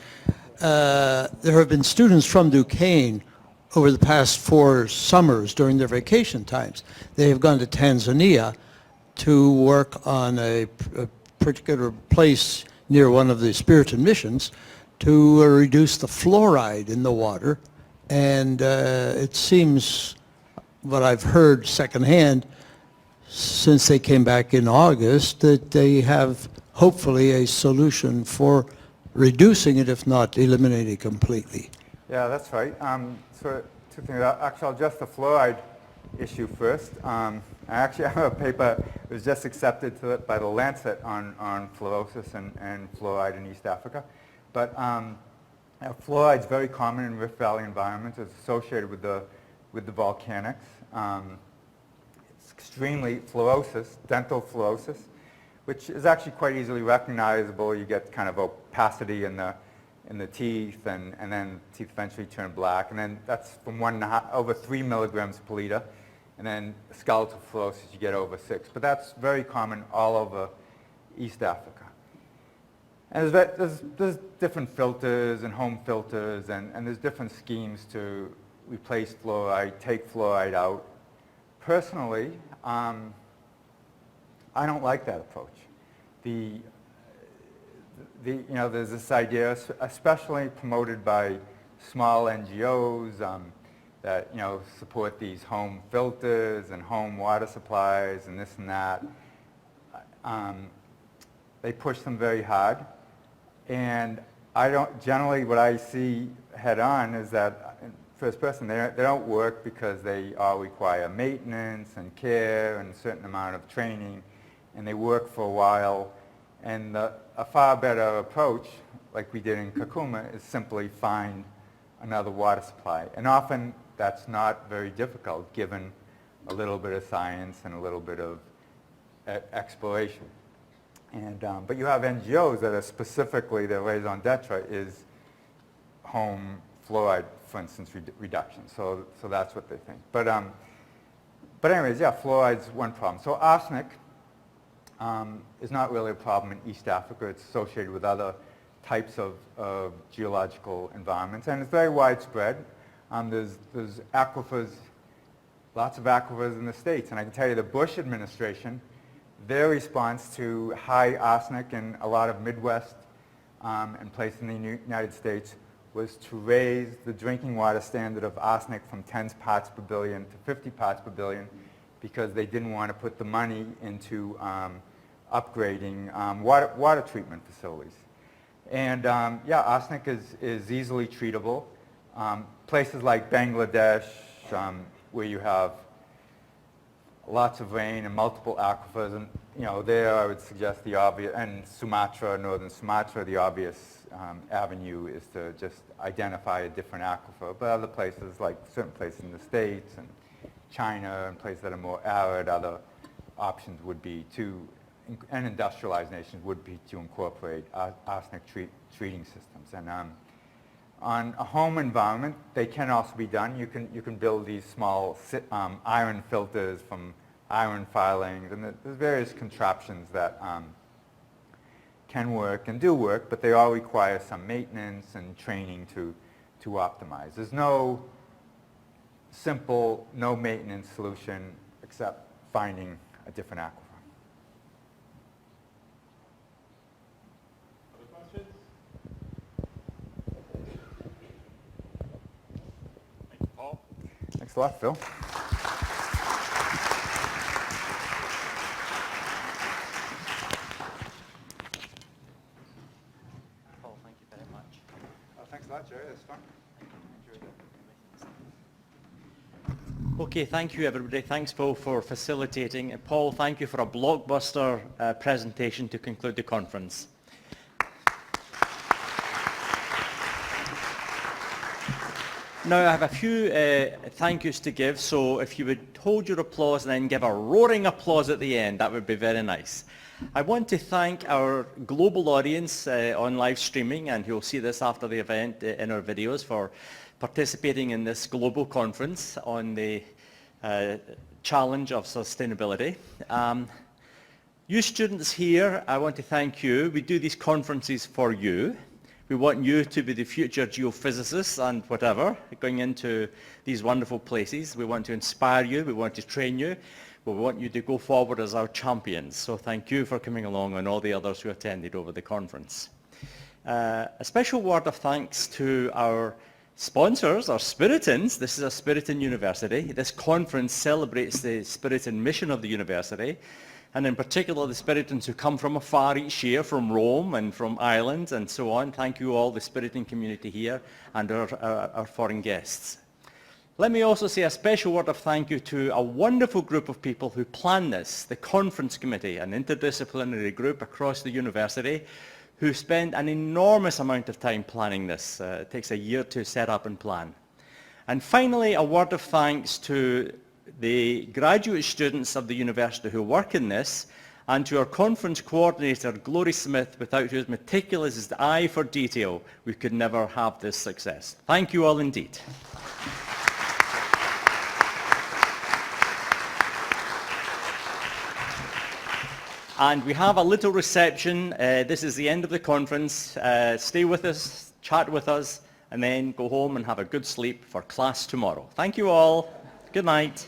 there have been students from Duquesne over the past 4 summers during their vacation times. They have gone to Tanzania to work on a particular place near one of the Spiritan missions to reduce the fluoride in the water. And it seems, what I've heard secondhand, since they came back in August, that they have hopefully a solution for reducing it, if not eliminating it completely. Yeah, that's right. So 2 things. Actually, I'll address the fluoride issue first. I actually have a paper that was just accepted by the Lancet on fluorosis and fluoride in East Africa. But fluoride is very common in Rift Valley environments. It's associated with the volcanics. It's extremely fluorosis, dental fluorosis, which is actually quite easily recognizable. You get kind of opacity in the teeth, and then teeth eventually turn black. And then that's from over 3 milligrams per liter. And then skeletal fluorosis, you get over 6. But that's very common all over East Africa. And there's different filters and home filters, and there's different schemes to replace fluoride, take fluoride out. Personally, I don't like that approach. There's this idea, especially promoted by small NGOs, that support these home filters and home water supplies and this and that. They push them very hard, and generally what I see head on is that, first person, they don't work because they all require maintenance and care and a certain amount of training, and they work for a while. And a far better approach, like we did in Kakuma, is simply find another water supply. And often that's not very difficult, given a little bit of science and a little bit of exploration. And but you have NGOs that are specifically, their raison d'etre is home fluoride, for instance, reduction. So that's what they think. But anyways, yeah, fluoride's one problem. So arsenic is not really a problem in East Africa. It's associated with other types of geological environments, and it's very widespread. There's aquifers, lots of aquifers in the States, and I can tell you the Bush administration, their response to high arsenic in a lot of Midwest and places in the United States was to raise the drinking water standard of arsenic from 10 parts per billion to 50 parts per billion, because they didn't want to put the money into upgrading water treatment facilities. And yeah, arsenic is easily treatable. Places like Bangladesh, where you have lots of rain and multiple aquifers, and there I would suggest the obvious, and Sumatra, northern Sumatra, the obvious avenue is to just identify a different aquifer. But other places, like certain places in the States and China and places that are more arid, other options would be to, and industrialized nations would be to incorporate arsenic treating systems. And on a home environment, they can also be done. You can build these small iron filters from iron filings, and there's various contraptions that can work and do work, but they all require some maintenance and training to optimize. There's no simple, no maintenance solution except finding a different aquifer. Thanks a lot, Phil. Paul, thank you very much. Thanks a lot, Jerry. That's fun. Okay, thank you everybody. Thanks Paul for facilitating. And Paul, thank you for a blockbuster presentation to conclude the conference. Now I have a few thank yous to give, so if you would hold your applause and then give a roaring applause at the end, that would be very nice. I want to thank our global audience on live streaming, and you'll see this after the event in our videos, for participating in this global conference on the challenge of sustainability. You students here, I want to thank you. We do these conferences for you. We want you to be the future geophysicists and whatever, going into these wonderful places. We want to inspire you. We want to train you. We want you to go forward as our champions. So thank you for coming along, and all the others who attended over the conference. A special word of thanks to our sponsors, our Spiritans. This is a Spiritan University. This conference celebrates the spirit and mission of the university, and in particular the Spiritans who come from afar each year, from Rome and from Ireland and so on. Thank you all, the Spiritan community here, and our foreign guests. Let me also say a special word of thank you to a wonderful group of people who planned this, the conference committee, an interdisciplinary group across the university, who spend an enormous amount of time planning this. It takes a year to set up and plan. And finally, a word of thanks to the graduate students of the university who work in this, and to our conference coordinator, Glory Smith, without whose meticulous eye for detail, we could never have this success. Thank you all indeed. And we have a little reception. This is the end of the conference. Stay with us, chat with us, and then go home and have a good sleep for class tomorrow. Thank you all. Good night.